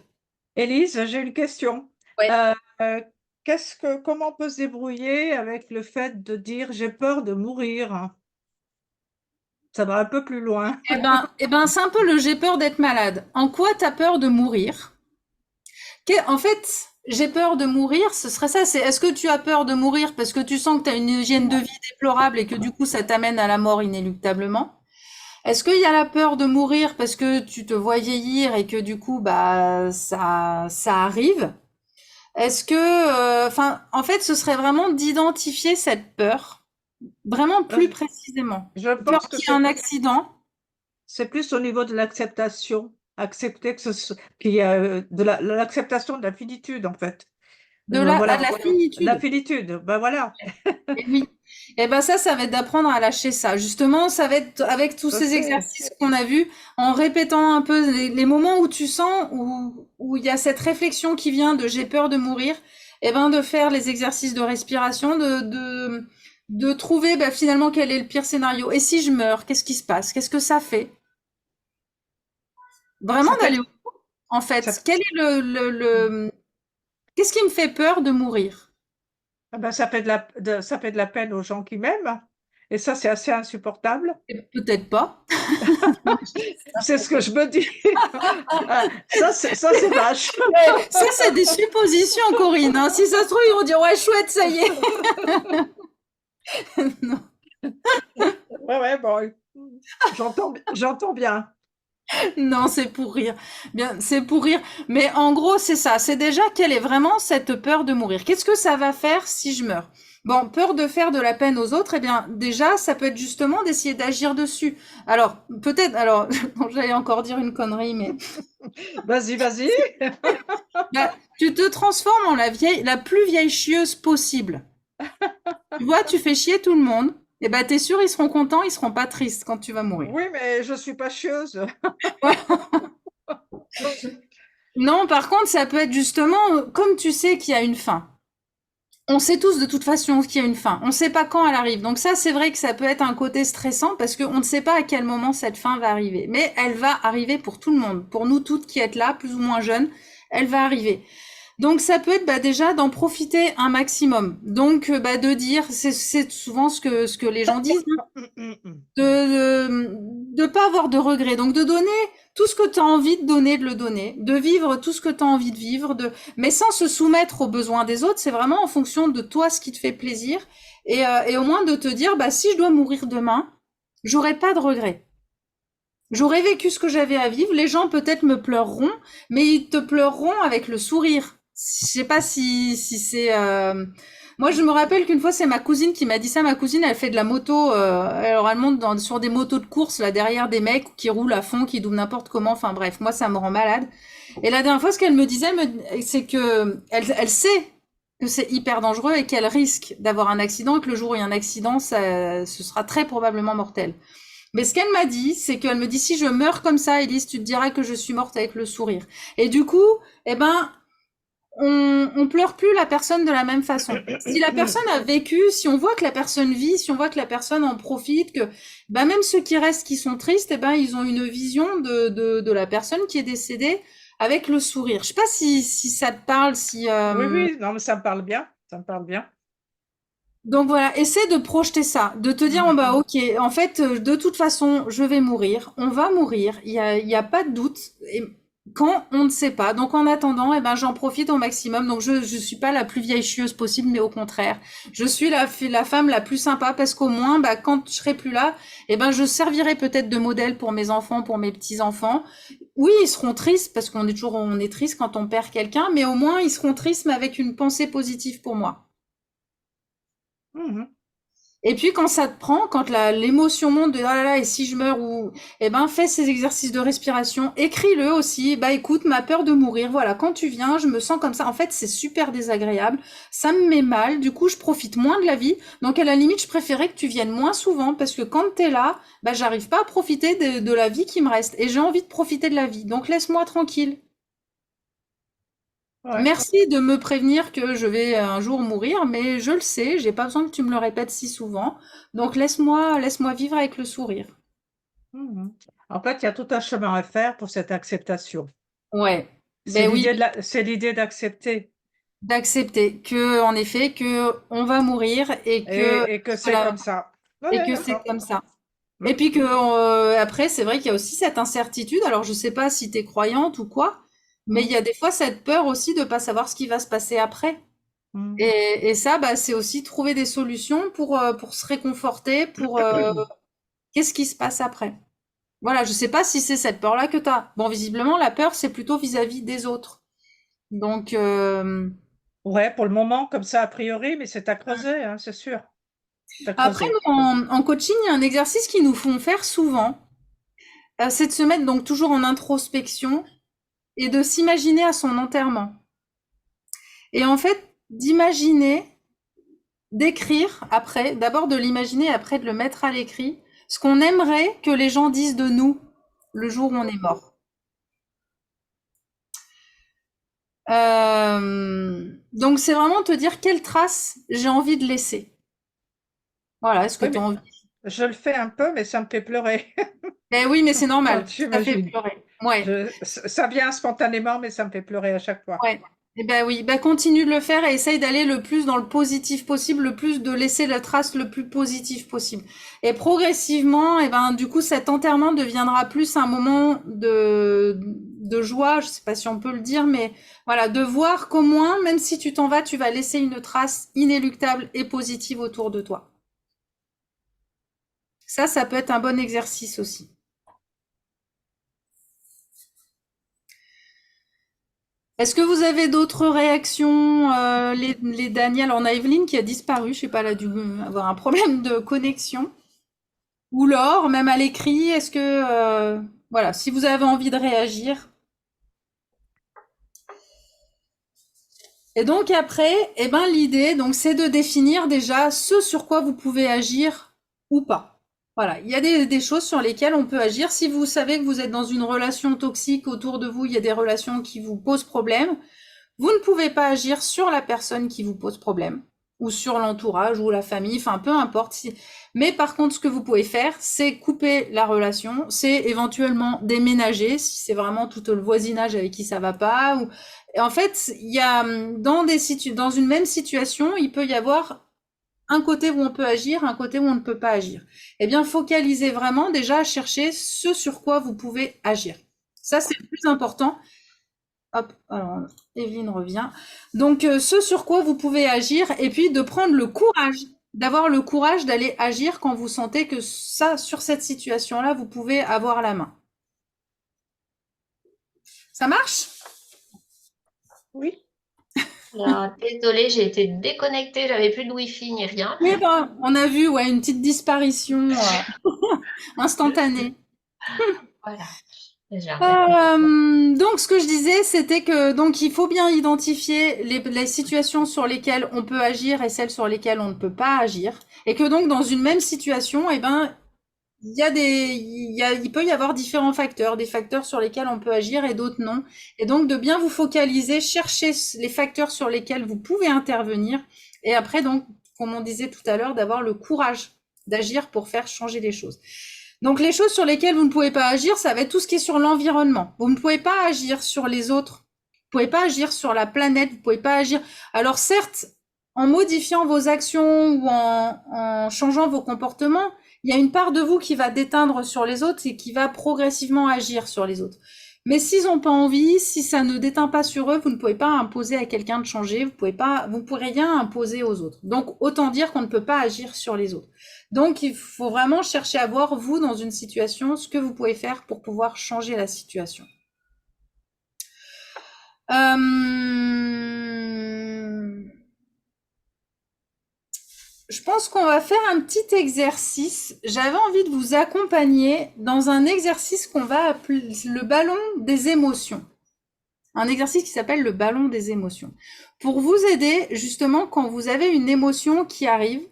Élise, j'ai une question. Ouais. Euh, comment on peut se débrouiller avec le fait de dire j'ai peur de mourir? Ça va un peu plus loin. Eh ben, c'est un peu le j'ai peur d'être malade. En quoi t'as peur de mourir? En fait, j'ai peur de mourir, ce serait ça, c'est est-ce que tu as peur de mourir parce que tu sens que tu as une hygiène de vie déplorable et que du coup ça t'amène à la mort inéluctablement? Est-ce qu'il y a la peur de mourir parce que tu te vois vieillir et que du coup bah ça arrive? Est-ce que, enfin, en fait, ce serait vraiment d'identifier cette peur, vraiment plus précisément. Je Peur pense que qu'il y ait un accident, c'est plus au niveau de l'acceptation. Accepter qu'il y a de l'acceptation de la finitude, en fait. de la, à Voilà, de la la finitude. finitude, ben voilà. Et oui. Et ben ça va être d'apprendre à lâcher ça. Justement, ça va être avec tous Je ces sais. exercices qu'on a vus, en répétant un peu les moments où tu sens, où il y a cette réflexion qui vient de j'ai peur de mourir, et ben de faire les exercices de respiration, de trouver ben, finalement quel est le pire scénario. Et si je meurs, qu'est-ce qui se passe? Qu'est-ce que ça fait? Vraiment Ça peut d'aller être, au en ça, fait, quel est qu'est-ce qui me fait peur de mourir? ben, ça fait ça fait de la peine aux gens qui m'aiment. Et ça, c'est assez insupportable. Et peut-être pas. C'est ce que je me dis. Ah, ça, c'est vache. Ça, c'est des suppositions, Corinne, hein. Si ça se trouve, ils vont dire ouais, chouette, ça y est. Non, Ouais, ouais, bon, j'entends bien. non, c'est pour rire. Bien, c'est pour rire. Mais en gros, c'est ça. C'est déjà quelle est vraiment cette peur de mourir. Qu'est-ce que ça va faire si je meurs? Bon, peur de faire de la peine aux autres, eh bien, déjà, ça peut être justement d'essayer d'agir dessus. Alors, peut-être, alors, j'allais encore dire une connerie, mais Vas-y, vas-y. bah, tu te transformes en la plus vieille chieuse possible. Tu vois, tu fais chier tout le monde. Et ben, t'es sûr, ils seront contents, ils seront pas tristes quand tu vas mourir. Oui, mais je suis pas chieuse. Non, par contre, ça peut être justement, comme tu sais qu'il y a une fin. On sait tous de toute façon qu'il y a une fin. On ne sait pas quand elle arrive. Donc ça, c'est vrai que ça peut être un côté stressant parce qu'on ne sait pas à quel moment cette fin va arriver. Mais elle va arriver pour tout le monde. Pour nous toutes qui êtes là, plus ou moins jeunes, elle va arriver. Donc ça peut être bah, déjà d'en profiter un maximum. Donc bah, de dire, c'est souvent ce que les gens disent, de pas avoir de regrets. Donc de donner tout ce que tu as envie de donner, de le donner, de vivre tout ce que tu as envie de vivre, mais sans se soumettre aux besoins des autres. C'est vraiment en fonction de toi ce qui te fait plaisir et au moins de te dire bah si je dois mourir demain, j'aurai pas de regrets. J'aurais vécu ce que j'avais à vivre. Les gens peut-être me pleureront, mais ils te pleureront avec le sourire. Je sais pas si c'est. Moi, je me rappelle qu'une fois, c'est ma cousine qui m'a dit ça. Ma cousine, elle fait de la moto. Alors, elle monte sur des motos de course là derrière des mecs qui roulent à fond, qui doublent n'importe comment. Enfin bref, moi, ça me rend malade. Et la dernière fois, ce qu'elle me disait, c'est que elle sait que c'est hyper dangereux et qu'elle risque d'avoir un accident et que le jour où il y a un accident, ce sera très probablement mortel. Mais ce qu'elle m'a dit, c'est qu'elle me dit, si je meurs comme ça, Élise, tu te diras que je suis morte avec le sourire. Et du coup, eh ben, on pleure plus la personne de la même façon. Si la personne a vécu, si on voit que la personne vit, si on voit que la personne en profite, que ben même ceux qui restent, qui sont tristes, eh ben ils ont une vision de la personne qui est décédée avec le sourire. Je sais pas si ça te parle, si Oui, oui, non, mais ça me parle bien. Ça me parle bien. donc voilà, essaie de projeter ça, de te dire, bon bah ok, en fait, de toute façon, je vais mourir, on va mourir, il y a pas de doute. Et quand on ne sait pas. Donc en attendant, eh ben j'en profite au maximum. Donc je suis pas la plus vieille chieuse possible, mais au contraire, je suis la femme la plus sympa parce qu'au moins, bah quand je serai plus là, eh ben je servirai peut-être de modèle pour mes enfants, pour mes petits-enfants. Oui, ils seront tristes parce on est triste quand on perd quelqu'un, mais au moins ils seront tristes mais avec une pensée positive pour moi. Mhm. Et puis quand ça te prend, quand l'émotion monte de ah là là et si je meurs ou eh ben fais ces exercices de respiration, écris-le aussi. Bah écoute, ma peur de mourir, voilà, quand tu viens, je me sens comme ça. En fait, c'est super désagréable, ça me met mal. Du coup, je profite moins de la vie. Donc à la limite, je préférais que tu viennes moins souvent parce que quand t'es là, bah j'arrive pas à profiter de la vie qui me reste et j'ai envie de profiter de la vie. Donc laisse-moi tranquille. Ouais. Merci de me prévenir que je vais un jour mourir, mais je le sais, j'ai pas besoin que tu me le répètes si souvent. Donc laisse-moi vivre avec le sourire. Mhm. En fait, il y a tout un chemin à faire pour cette acceptation. Ouais. Ben oui, C'est l'idée d'accepter d'accepter que, en effet, que on va mourir et que, et que c'est voilà, comme ça. Oui, et que c'est d'accord. comme ça. Mm. Et puis que, après, c'est vrai qu'il y a aussi cette incertitude. Alors, je sais pas si t'es croyante ou quoi, mais il Mm. y a des fois cette peur aussi de pas savoir ce qui va se passer après. Mm. Et ça, bah, c'est aussi trouver des solutions pour se réconforter, qu'est-ce qui se passe après? Voilà, je sais pas si c'est cette peur-là que tu as. Bon, visiblement, la peur, c'est plutôt vis-à-vis des autres. Donc, Ouais, pour le moment, comme ça, a priori, mais c'est à creuser, hein, c'est sûr. C'est à après, creuser. nous, en coaching, il y a un exercice qu'ils nous font faire souvent, c'est de se mettre donc toujours en introspection et de s'imaginer à son enterrement. Et en fait, d'imaginer, d'écrire après, d'abord de l'imaginer, après de le mettre à l'écrit, ce qu'on aimerait que les gens disent de nous le jour où on est mort. Donc c'est vraiment te dire quelle trace j'ai envie de laisser. Voilà, est-ce que Oui, tu as mais envie? je le fais un peu, mais ça me fait pleurer Eh oui, mais c'est quand normal, ça fait j'imagine. pleurer. Ouais, Ça vient spontanément, mais ça me fait pleurer à chaque fois. ouais. Eh ben oui, bah continue de le faire et essaye d'aller le plus dans le positif possible, le plus de laisser la trace le plus positif possible. Et progressivement, eh ben du coup, cet enterrement deviendra plus un moment de joie, je sais pas si on peut le dire, mais voilà, de voir qu'au moins, même si tu t'en vas, tu vas laisser une trace inéluctable et positive autour de toi. Ça peut être un bon exercice aussi. Est-ce que vous avez d'autres réactions, les Daniel? On a Evelyne qui a disparu, je sais pas, elle a dû avoir un problème de connexion. Ou Laure, même à l'écrit, est-ce que, voilà, si vous avez envie de réagir. Et donc après, eh ben l'idée, donc, c'est de définir déjà ce sur quoi vous pouvez agir ou pas. Voilà, il y a des choses sur lesquelles on peut agir. Si vous savez que vous êtes dans une relation toxique autour de vous, il y a des relations qui vous posent problème, vous ne pouvez pas agir sur la personne qui vous pose problème, ou sur l'entourage, ou la famille, enfin peu importe. Mais par contre, ce que vous pouvez faire, c'est couper la relation, c'est éventuellement déménager, si c'est vraiment tout le voisinage avec qui ça va pas. Ou... Et en fait, il y a dans une même situation, il peut y avoir un côté où on peut agir, un côté où on ne peut pas agir. Eh bien, focalisez vraiment déjà à chercher ce sur quoi vous pouvez agir. Ça, c'est le plus important. Hop, alors Evelyne revient. Donc, ce sur quoi vous pouvez agir, et puis de prendre le courage, d'avoir le courage d'aller agir quand vous sentez que ça, sur cette situation-là, vous pouvez avoir la main. Ça marche? Oui. Alors, désolée, j'ai été déconnectée, j'avais plus de wifi ni rien. Oui, ben, on a vu ouais, une petite disparition instantanée. Voilà, j'arrête. Donc, ce que je disais, c'était que donc il faut bien identifier les situations sur lesquelles on peut agir et celles sur lesquelles on ne peut pas agir, et que donc dans une même situation, eh ben il peut y avoir différents facteurs, des facteurs sur lesquels on peut agir et d'autres non. Et donc de bien vous focaliser, chercher les facteurs sur lesquels vous pouvez intervenir. Et après, donc, comme on disait tout à l'heure, d'avoir le courage d'agir pour faire changer les choses. Donc les choses sur lesquelles vous ne pouvez pas agir, ça va être tout ce qui est sur l'environnement. Vous ne pouvez pas agir sur les autres. Vous pouvez pas agir sur la planète. Vous pouvez pas agir. Alors certes, en modifiant vos actions ou en changeant vos comportements, il y a une part de vous qui va déteindre sur les autres et qui va progressivement agir sur les autres. Mais s'ils n'ont pas envie, si ça ne déteint pas sur eux, vous ne pouvez pas imposer à quelqu'un de changer, vous pourrez rien imposer aux autres. Donc, autant dire qu'on ne peut pas agir sur les autres. Donc, il faut vraiment chercher à voir, vous, dans une situation, ce que vous pouvez faire pour pouvoir changer la situation. Je pense qu'on va faire un petit exercice. J'avais envie de vous accompagner dans un exercice qu'on va appeler le ballon des émotions. Un exercice qui s'appelle le ballon des émotions. Pour vous aider, justement, quand vous avez une émotion qui arrive,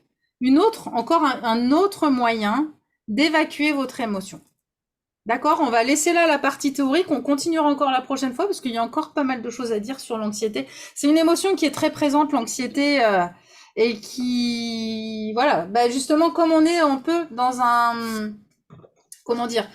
encore un autre moyen d'évacuer votre émotion. D'accord? On va laisser là la partie théorique, on continuera encore la prochaine fois parce qu'il y a encore pas mal de choses à dire sur l'anxiété. C'est une émotion qui est très présente, l'anxiété, et qui, voilà, bah justement, comme on est un peu dans un, comment dire,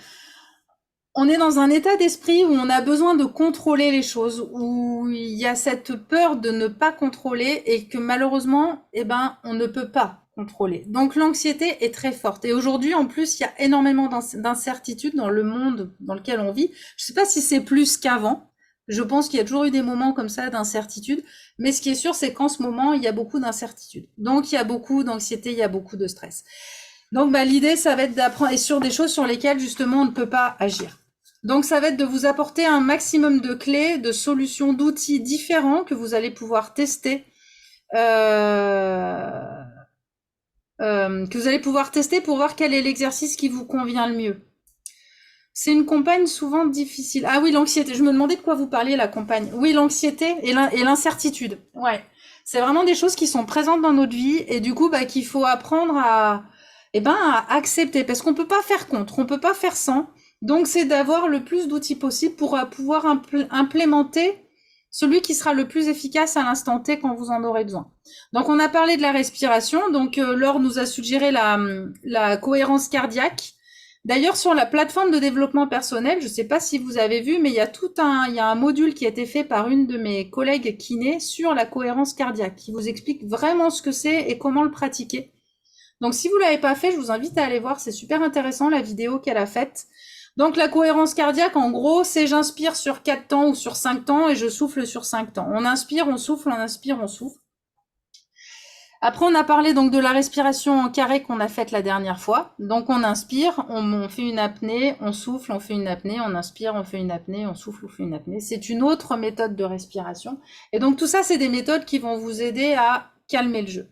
on est dans un état d'esprit où on a besoin de contrôler les choses, où il y a cette peur de ne pas contrôler et que malheureusement, eh ben, on ne peut pas contrôler. Donc l'anxiété est très forte. Et aujourd'hui, en plus, il y a énormément d'incertitudes dans le monde dans lequel on vit. Je sais pas si c'est plus qu'avant. Je pense qu'il y a toujours eu des moments comme ça d'incertitude. Mais ce qui est sûr, c'est qu'en ce moment, il y a beaucoup d'incertitudes. Donc il y a beaucoup d'anxiété, il y a beaucoup de stress. Donc bah, l'idée, ça va être d'apprendre, et sur des choses sur lesquelles justement on ne peut pas agir. Donc ça va être de vous apporter un maximum de clés, de solutions, d'outils différents que vous allez pouvoir tester, pour voir quel est l'exercice qui vous convient le mieux. C'est une campagne souvent difficile. Ah oui, l'anxiété. Je me demandais de quoi vous parliez, la campagne. Oui, l'anxiété et l'incertitude. Ouais. C'est vraiment des choses qui sont présentes dans notre vie et du coup, bah, qu'il faut apprendre à accepter parce qu'on peut pas faire contre, on peut pas faire sans. Donc, c'est d'avoir le plus d'outils possible pour pouvoir implémenter celui qui sera le plus efficace à l'instant T quand vous en aurez besoin. Donc, on a parlé de la respiration. Donc, Laure nous a suggéré la cohérence cardiaque. D'ailleurs, sur la plateforme de développement personnel, je ne sais pas si vous avez vu, mais il y a un module qui a été fait par une de mes collègues kinés sur la cohérence cardiaque, qui vous explique vraiment ce que c'est et comment le pratiquer. Donc, si vous l'avez pas fait, je vous invite à aller voir, c'est super intéressant la vidéo qu'elle a faite. Donc, la cohérence cardiaque, en gros, c'est j'inspire sur 4 temps ou sur 5 temps et je souffle sur 5 temps. On inspire, on souffle, on inspire, on souffle. Après, on a parlé donc de la respiration en carré qu'on a faite la dernière fois. Donc, on inspire, on fait une apnée, on souffle, on fait une apnée, on inspire, on fait une apnée, on souffle, on fait une apnée. C'est une autre méthode de respiration. Et donc, tout ça, c'est des méthodes qui vont vous aider à calmer le jeu.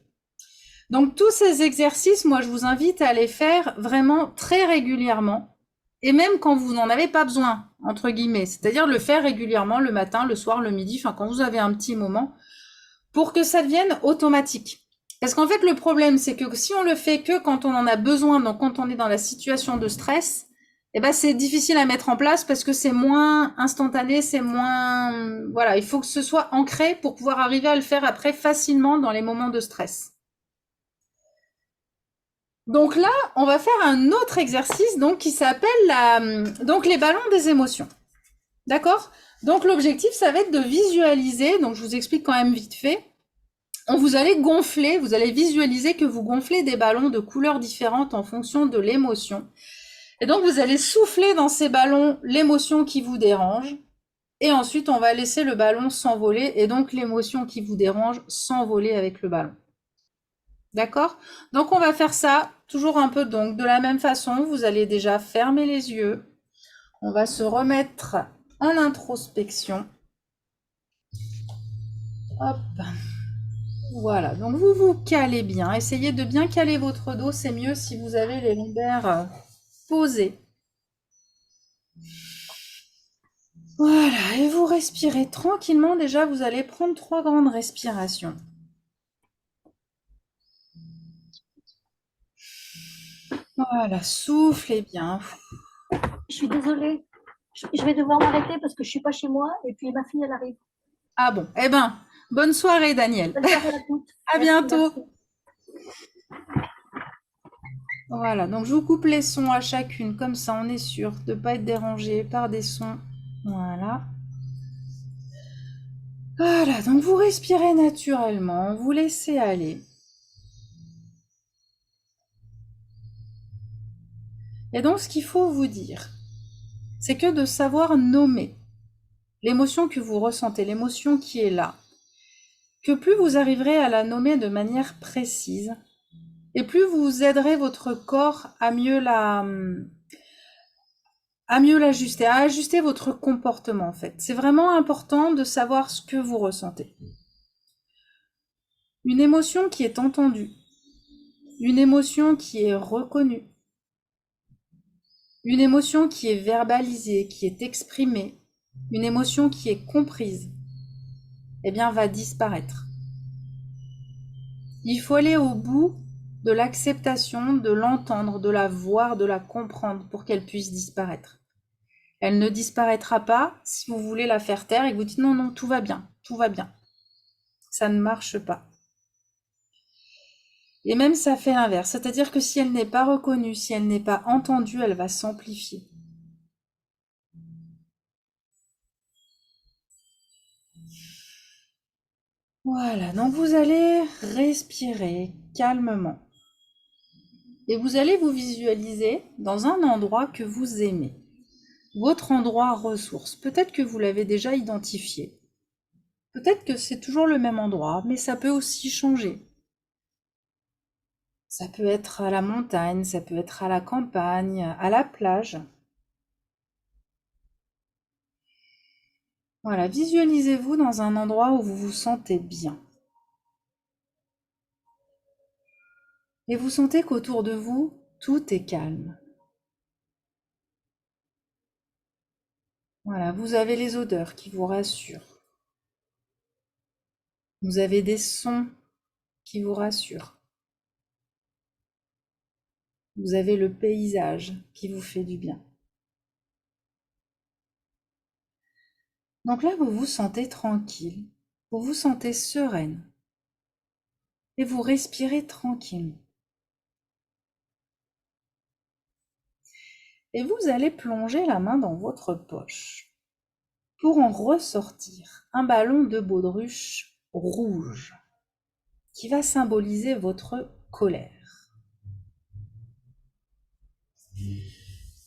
Donc, tous ces exercices, moi, je vous invite à les faire vraiment très régulièrement. Et même quand vous n'en avez pas besoin, entre guillemets. C'est-à-dire le faire régulièrement, le matin, le soir, le midi, enfin, quand vous avez un petit moment, pour que ça devienne automatique. Parce qu'en fait, le problème, c'est que si on le fait que quand on en a besoin, donc quand on est dans la situation de stress, eh ben, c'est difficile à mettre en place parce que c'est moins instantané, c'est moins, voilà, il faut que ce soit ancré pour pouvoir arriver à le faire après facilement dans les moments de stress. Donc là, on va faire un autre exercice, donc, qui s'appelle donc les ballons des émotions. D'accord? Donc l'objectif, ça va être de visualiser, donc je vous explique quand même vite fait. Vous allez gonfler, vous allez visualiser que vous gonflez des ballons de couleurs différentes en fonction de l'émotion. Et donc, vous allez souffler dans ces ballons l'émotion qui vous dérange. Et ensuite, on va laisser le ballon s'envoler et donc l'émotion qui vous dérange s'envoler avec le ballon. D'accord? Donc, on va faire ça toujours un peu donc de la même façon. Vous allez déjà fermer les yeux. On va se remettre en introspection. Hop. Voilà, donc vous vous calez bien. Essayez de bien caler votre dos, c'est mieux si vous avez les lombaires posés. Voilà, et vous respirez tranquillement. Déjà, vous allez prendre 3 grandes respirations. Voilà, soufflez bien. Je suis désolée. Je vais devoir m'arrêter parce que je suis pas chez moi et puis ma fille, elle arrive. Ah bon, eh ben, bonne soirée, Daniel. Bonne soirée à toutes. À Merci, bientôt. merci. Voilà, donc je vous coupe les sons à chacune, comme ça on est sûr de ne pas être dérangé par des sons. Voilà. Voilà, donc vous respirez naturellement, vous laissez aller. Et donc ce qu'il faut vous dire, c'est que de savoir nommer l'émotion que vous ressentez, l'émotion qui est là, que plus vous arriverez à la nommer de manière précise, et plus vous aiderez votre corps à mieux l'ajuster, à ajuster votre comportement en fait. C'est vraiment important de savoir ce que vous ressentez. Une émotion qui est entendue, une émotion qui est reconnue, une émotion qui est verbalisée, qui est exprimée, une émotion qui est comprise, eh bien va disparaître. Il faut aller au bout de l'acceptation, de l'entendre, de la voir, de la comprendre pour qu'elle puisse disparaître. Elle ne disparaîtra pas si vous voulez la faire taire et que vous dites non, non, tout va bien, tout va bien. Ça ne marche pas. Et même ça fait l'inverse, c'est-à-dire que si elle n'est pas reconnue, si elle n'est pas entendue, elle va s'amplifier. Voilà, donc vous allez respirer calmement. Et vous allez vous visualiser dans un endroit que vous aimez. Votre endroit ressource. Peut-être que vous l'avez déjà identifié. Peut-être que c'est toujours le même endroit, mais ça peut aussi changer. Ça peut être à la montagne, ça peut être à la campagne, à la plage. Voilà, visualisez-vous dans un endroit où vous vous sentez bien. Et vous sentez qu'autour de vous, tout est calme. Voilà, vous avez les odeurs qui vous rassurent. Vous avez des sons qui vous rassurent. Vous avez le paysage qui vous fait du bien. Donc là, vous vous sentez tranquille, vous vous sentez sereine et vous respirez tranquillement. Et vous allez plonger la main dans votre poche pour en ressortir un ballon de baudruche rouge qui va symboliser votre colère.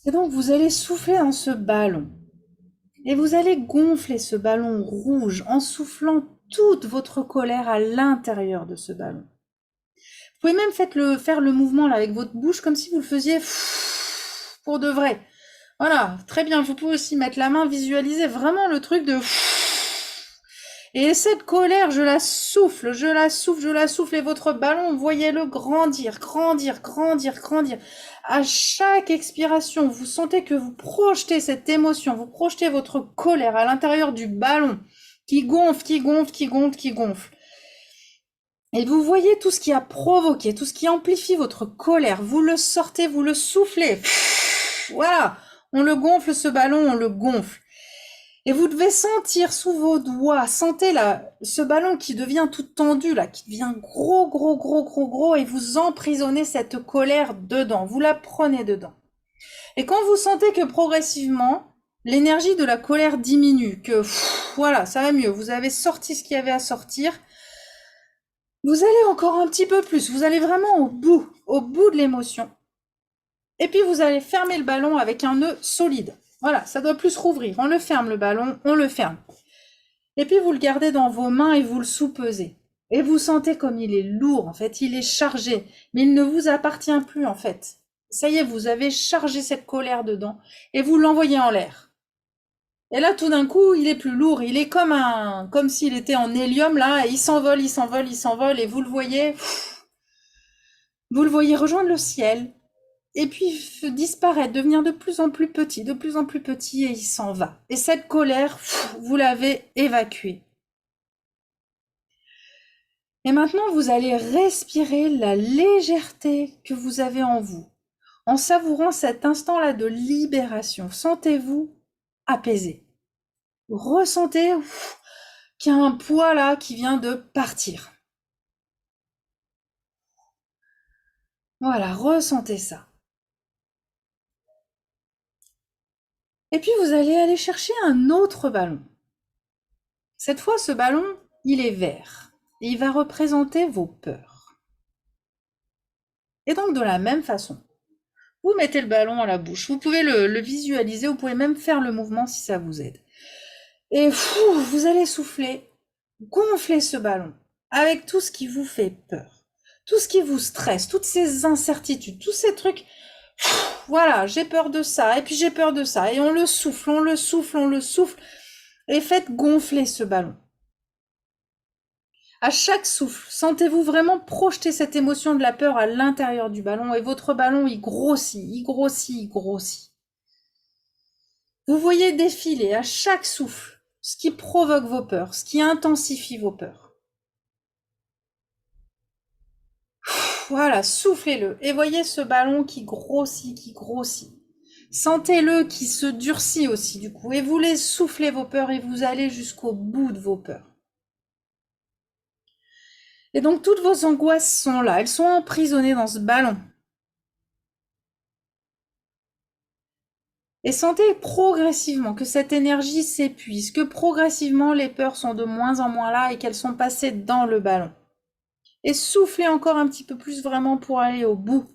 Et donc vous allez souffler dans ce ballon et vous allez gonfler ce ballon rouge en soufflant toute votre colère à l'intérieur de ce ballon. Vous pouvez même faire le mouvement là avec votre bouche comme si vous le faisiez pour de vrai. Voilà, très bien. Vous pouvez aussi mettre la main, visualiser vraiment le truc de... Et cette colère, je la souffle, je la souffle, je la souffle. Et votre ballon, voyez-le grandir, grandir, grandir, grandir. À chaque expiration, vous sentez que vous projetez cette émotion, vous projetez votre colère à l'intérieur du ballon qui gonfle, qui gonfle, qui gonfle, qui gonfle. Et vous voyez tout ce qui a provoqué, tout ce qui amplifie votre colère. Vous le sortez, vous le soufflez. Voilà, on le gonfle ce ballon, on le gonfle. Et vous devez sentir sous vos doigts, sentez là, ce ballon qui devient tout tendu, là, qui devient gros, gros, gros, gros, gros, et vous emprisonnez cette colère dedans, vous la prenez dedans. Et quand vous sentez que progressivement, l'énergie de la colère diminue, que voilà, ça va mieux, vous avez sorti ce qu'il y avait à sortir, vous allez encore un petit peu plus, vous allez vraiment au bout de l'émotion. Et puis vous allez fermer le ballon avec un nœud solide. Voilà, ça doit plus rouvrir. On le ferme le ballon, on le ferme. Et puis vous le gardez dans vos mains et vous le soupesez. Et vous sentez comme il est lourd, en fait, il est chargé. Mais il ne vous appartient plus, en fait. Ça y est, vous avez chargé cette colère dedans et vous l'envoyez en l'air. Et là, tout d'un coup, il est plus lourd. Il est comme s'il était en hélium, là. Et il s'envole, il s'envole, il s'envole. Et vous le voyez rejoindre le ciel. Et puis disparaître, devenir de plus en plus petit, et il s'en va. Et cette colère, vous l'avez évacuée. Et maintenant, vous allez respirer la légèreté que vous avez en vous. en savourant cet instant-là de libération. Sentez-vous apaisé. Ressentez qu'il y a un poids là qui vient de partir. Voilà, ressentez ça. Et puis vous allez aller chercher un autre ballon. Cette fois, ce ballon, il est vert. Et il va représenter vos peurs. Et donc de la même façon, vous mettez le ballon à la bouche. Vous pouvez le visualiser, vous pouvez même faire le mouvement si ça vous aide. Et vous allez souffler, gonfler ce ballon avec tout ce qui vous fait peur, tout ce qui vous stresse, toutes ces incertitudes, tous ces trucs. Voilà, j'ai peur de ça, et puis j'ai peur de ça. Et on le souffle, on le souffle, on le souffle. Et faites gonfler ce ballon. À chaque souffle, sentez-vous vraiment projeter cette émotion de la peur à l'intérieur du ballon et votre ballon, il grossit, il grossit, il grossit. Vous voyez défiler à chaque souffle ce qui provoque vos peurs, ce qui intensifie vos peurs. Voilà, soufflez-le et voyez ce ballon qui grossit, qui grossit. Sentez-le qui se durcit aussi du coup et vous les soufflez vos peurs et vous allez jusqu'au bout de vos peurs. Et donc toutes vos angoisses sont là, elles sont emprisonnées dans ce ballon. Et sentez progressivement que cette énergie s'épuise, que progressivement les peurs sont de moins en moins là et qu'elles sont passées dans le ballon. Et soufflez encore un petit peu plus vraiment pour aller au bout.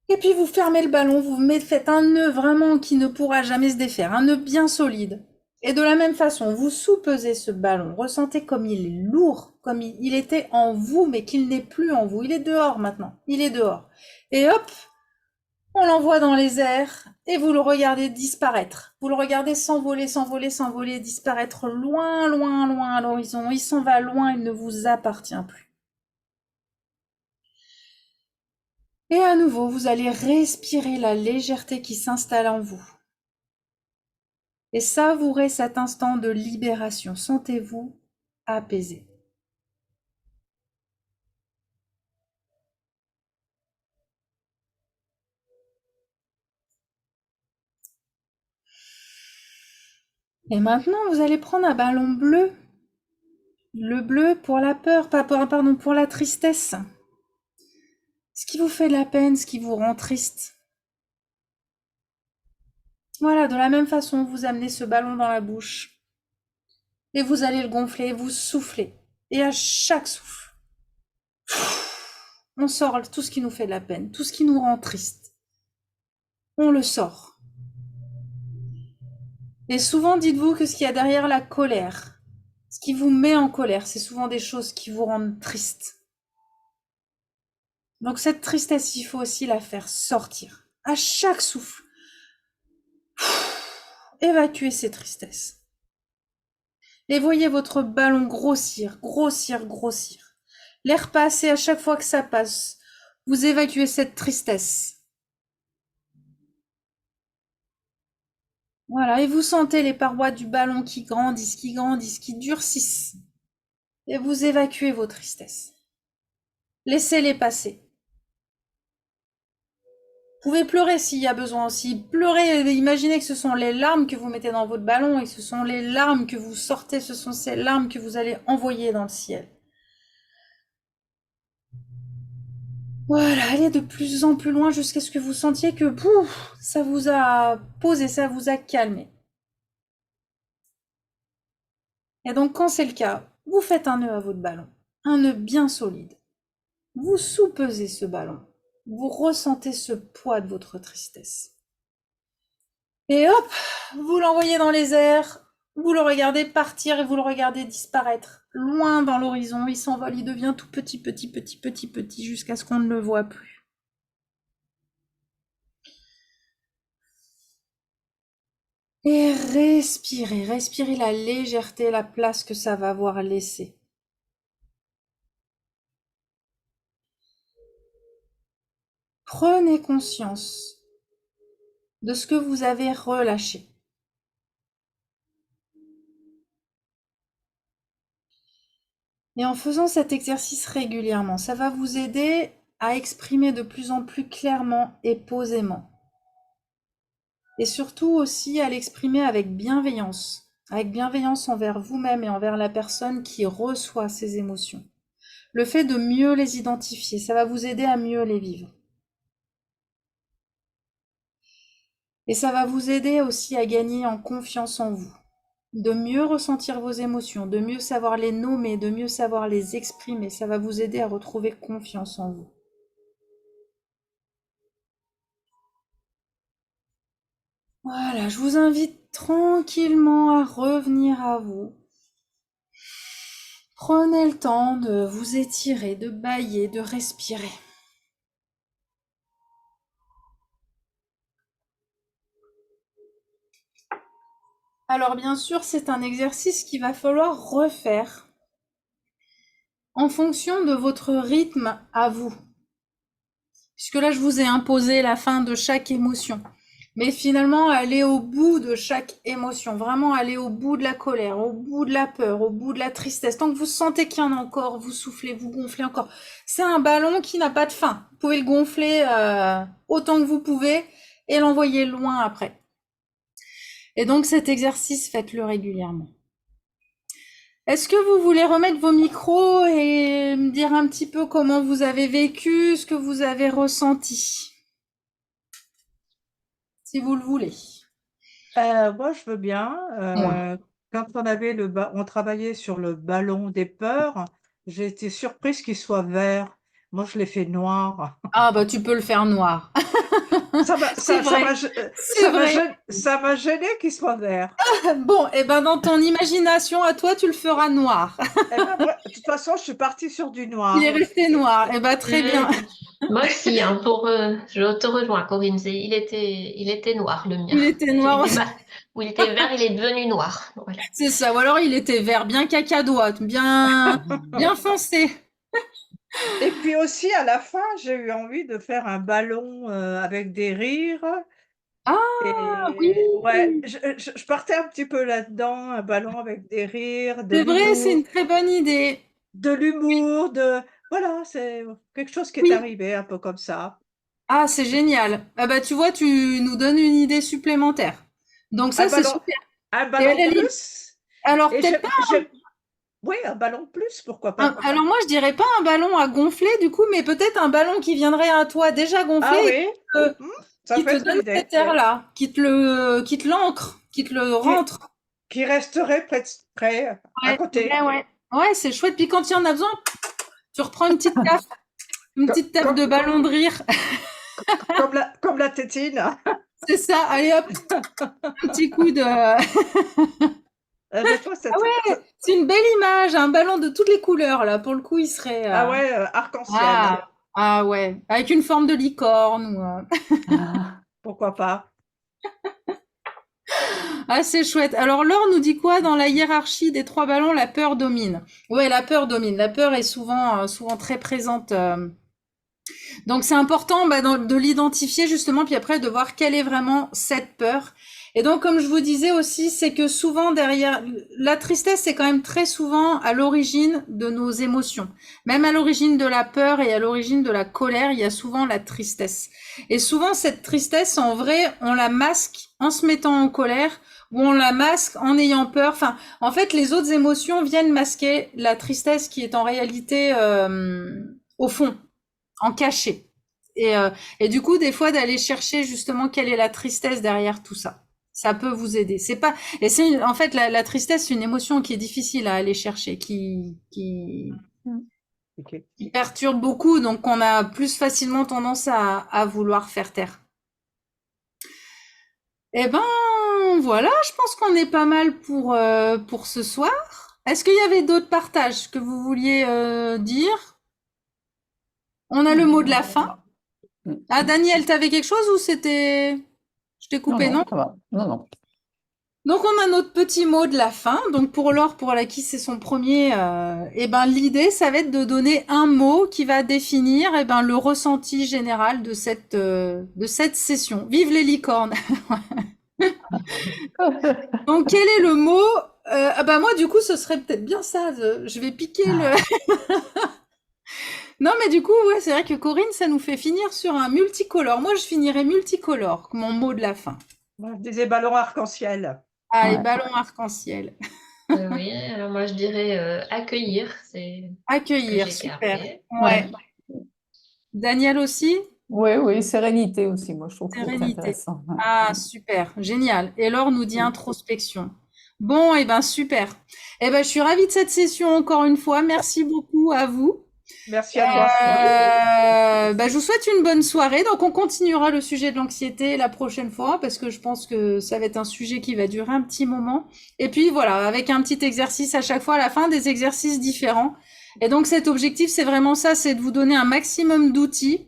Et puis vous fermez le ballon, vous faites un nœud vraiment qui ne pourra jamais se défaire, un nœud bien solide. Et de la même façon, vous soupesez ce ballon, ressentez comme il est lourd, comme il était en vous, mais qu'il n'est plus en vous. Il est dehors maintenant, il est dehors. Et hop, on l'envoie dans les airs et vous le regardez disparaître. Vous le regardez s'envoler, s'envoler, s'envoler, disparaître loin, loin, loin à l'horizon. Il s'en va loin, il ne vous appartient plus. Et à nouveau, vous allez respirer la légèreté qui s'installe en vous. Et savourez cet instant de libération. Sentez-vous apaisé. Et maintenant, vous allez prendre un ballon bleu. Le bleu pour la peur, pardon, pour la tristesse. Ce qui vous fait de la peine, ce qui vous rend triste. Voilà, de la même façon, vous amenez ce ballon dans la bouche. Et vous allez le gonfler, vous soufflez. Et à chaque souffle, on sort tout ce qui nous fait de la peine, tout ce qui nous rend triste. On le sort. Et souvent, dites-vous que ce qu'il y a derrière la colère, ce qui vous met en colère, c'est souvent des choses qui vous rendent triste. Donc cette tristesse, il faut aussi la faire sortir. À chaque souffle, évacuez ces tristesses. Et voyez votre ballon grossir, grossir, grossir. L'air passe et à chaque fois que ça passe, vous évacuez cette tristesse. Voilà, et vous sentez les parois du ballon qui grandissent, qui durcissent. Et vous évacuez vos tristesses. Laissez-les passer. Vous pouvez pleurer s'il y a besoin aussi. Pleurez, imaginez que ce sont les larmes que vous mettez dans votre ballon et que ce sont les larmes que vous sortez, ce sont ces larmes que vous allez envoyer dans le ciel. Voilà, allez de plus en plus loin jusqu'à ce que vous sentiez que ça vous a posé, ça vous a calmé. Et donc quand c'est le cas, vous faites un nœud à votre ballon, un nœud bien solide. Vous soupesez ce ballon, vous ressentez ce poids de votre tristesse. Et hop, vous l'envoyez dans les airs, vous le regardez partir et vous le regardez disparaître. Loin dans l'horizon, il s'envole, il devient tout petit, petit, petit, petit, petit, jusqu'à ce qu'on ne le voit plus. Et respirez, respirez la légèreté, la place que ça va avoir laissée. Prenez conscience de ce que vous avez relâché. Et en faisant cet exercice régulièrement, ça va vous aider à exprimer de plus en plus clairement et posément. Et surtout aussi à l'exprimer avec bienveillance envers vous-même et envers la personne qui reçoit ces émotions. Le fait de mieux les identifier, ça va vous aider à mieux les vivre. Et ça va vous aider aussi à gagner en confiance en vous, de mieux ressentir vos émotions, de mieux savoir les nommer, de mieux savoir les exprimer. Ça va vous aider à retrouver confiance en vous. Voilà, je vous invite tranquillement à revenir à vous. Prenez le temps de vous étirer, de bâiller, de respirer. Alors bien sûr, c'est un exercice qu'il va falloir refaire en fonction de votre rythme à vous. Puisque là, je vous ai imposé la fin de chaque émotion. Mais finalement, aller au bout de chaque émotion, vraiment aller au bout de la colère, au bout de la peur, au bout de la tristesse. Tant que vous sentez qu'il y en a encore, vous soufflez, vous gonflez encore. C'est un ballon qui n'a pas de fin. Vous pouvez le gonfler autant que vous pouvez et l'envoyer loin après. Et donc cet exercice, faites-le régulièrement. Est-ce que vous voulez remettre vos micros et me dire un petit peu comment vous avez vécu, ce que vous avez ressenti? Si vous le voulez. Moi, je veux bien. Moi. Quand on travaillait sur le ballon des peurs, j'ai été surprise qu'il soit vert. Moi, je l'ai fait noir. Ah bah tu peux le faire noir. Ça m'a C'est ça vrai, m'a gê c'est vrai. ça m'a gêné qu'il soit vert. Bon, et ben dans ton imagination à toi, tu le feras noir. Et ben, moi, de toute façon, je suis partie sur du Il est noir. resté noir. Et ben très bien. Moi aussi, hein, je te rejoins, Corinne. Il était noir, le mien. Il était noir aussi. Où il était vert, il est devenu noir. Voilà. C'est ça. Ou alors il était vert, bien cacadois, bien foncé. Et puis aussi, à la fin, j'ai eu envie de faire un ballon avec des rires. Ah oui, Et ouais, je partais un petit peu là-dedans, un ballon avec des rires, c'est vrai, c'est une très bonne idée. de l'humour, voilà, c'est quelque chose qui est Oui. arrivé un peu comme ça. Ah, c'est génial. Ah bah tu vois, tu nous donnes une idée supplémentaire. Donc Un ça, c'est ballon, super. un Et à ballon la limite, plus. alors Et peut-être pas. oui, un ballon plus, pourquoi pas. Alors moi, je dirais pas un ballon à gonfler du coup, mais peut-être un ballon qui viendrait à toi déjà gonflé Ah et oui, euh, hmm, ça qui peut te être une donne idée. cet air-là, qui te l'ancre, qui te le Qui, rentre. qui resterait près, à Ouais, ouais, côté. ouais. Ouais, c'est chouette. Puis quand il y en a besoin, tu reprends une Co- petite taf co- de ballon de rire. comme la tétine. C'est ça. Allez hop, un petit coup de. Des fois, Ah ouais, c'est une belle image, un ballon de toutes les couleurs là. Pour le coup, il serait. ah ouais, arc-en-ciel, Ah ouais, avec une forme de licorne ou. pourquoi pas. Ah, c'est chouette. Alors, Laure nous dit quoi dans la hiérarchie des trois ballons? La peur domine. Ouais, la peur domine. La peur est souvent très présente. Donc, c'est important de l'identifier justement, puis après de voir quelle est vraiment cette peur. Et donc, comme je vous disais aussi, c'est que souvent derrière la tristesse, c'est quand même très souvent à l'origine de nos émotions. Même à l'origine de la peur et à l'origine de la colère, il y a souvent la tristesse. Et souvent, cette tristesse, en vrai, on la masque en se mettant en colère ou on la masque en ayant peur. Enfin, en fait, les autres émotions viennent masquer la tristesse qui est en réalité au fond, en cachet. Et du coup, des fois, d'aller chercher justement quelle est la tristesse derrière tout ça. Ça peut vous aider. C'est pas, et c'est en fait la tristesse, c'est une émotion qui est difficile à aller chercher, Ok. qui perturbe beaucoup, donc on a plus facilement tendance à vouloir faire taire. Eh ben voilà, je pense qu'on est pas mal pour ce soir. Est-ce qu'il y avait d'autres partages que vous vouliez dire? On a le mot de la fin. Ah, Daniel, t'avais quelque chose ou c'était... Je t'ai coupé, non? Ça va. Non. Donc on a notre petit mot de la fin. Donc pour Laure, pour la qui c'est son premier, eh ben l'idée, ça va être de donner un mot qui va définir eh ben le ressenti général de cette session. Vive les licornes. Donc quel est le mot Bah moi, du coup, ce serait peut-être bien ça. Je vais piquer le. Non, mais du coup, ouais, c'est vrai que Corinne, ça nous fait finir sur un multicolore. Moi, je finirais multicolore, mon mot de la fin. Moi, je disais ballon arc-en-ciel. Allez, Ouais. ballon arc-en-ciel. Oui, alors moi je dirais accueillir, c'est ce que Accueillir, j'ai super. gardé. Ouais. Daniel aussi? Oui, oui, sérénité aussi, moi je trouve que c'est Sérénité. intéressant. Ouais. Ah, super, génial. Et Laure nous dit introspection. Bon, et ben super. Eh ben, je suis ravie de cette session encore une fois. Merci beaucoup à vous. Merci à toi. Bah, je vous souhaite une bonne soirée. Donc, on continuera le sujet de l'anxiété la prochaine fois parce que je pense que ça va être un sujet qui va durer un petit moment. Et puis voilà, avec un petit exercice à chaque fois à la fin, des exercices différents. Et donc, cet objectif, c'est vraiment ça, c'est de vous donner un maximum d'outils.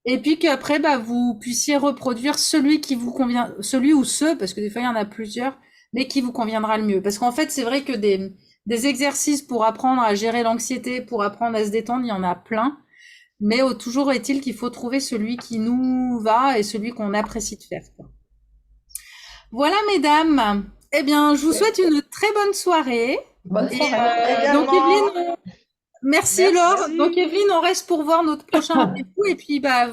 Et puis qu'après, bah, vous puissiez reproduire celui qui vous convient, celui ou ceux, parce que des fois, il y en a plusieurs, mais qui vous conviendra le mieux. Parce qu'en fait, c'est vrai que des exercices pour apprendre à gérer l'anxiété, pour apprendre à se détendre, il y en a plein. Mais toujours est-il qu'il faut trouver celui qui nous va et celui qu'on apprécie de faire, quoi. Voilà, mesdames. Eh bien, je vous souhaite une très bonne soirée. Bonne Et, soirée. donc, Également. Evelyne, merci Laure. Merci. Donc, Evelyne, on reste pour voir notre prochain rendez-vous. Et puis, bah,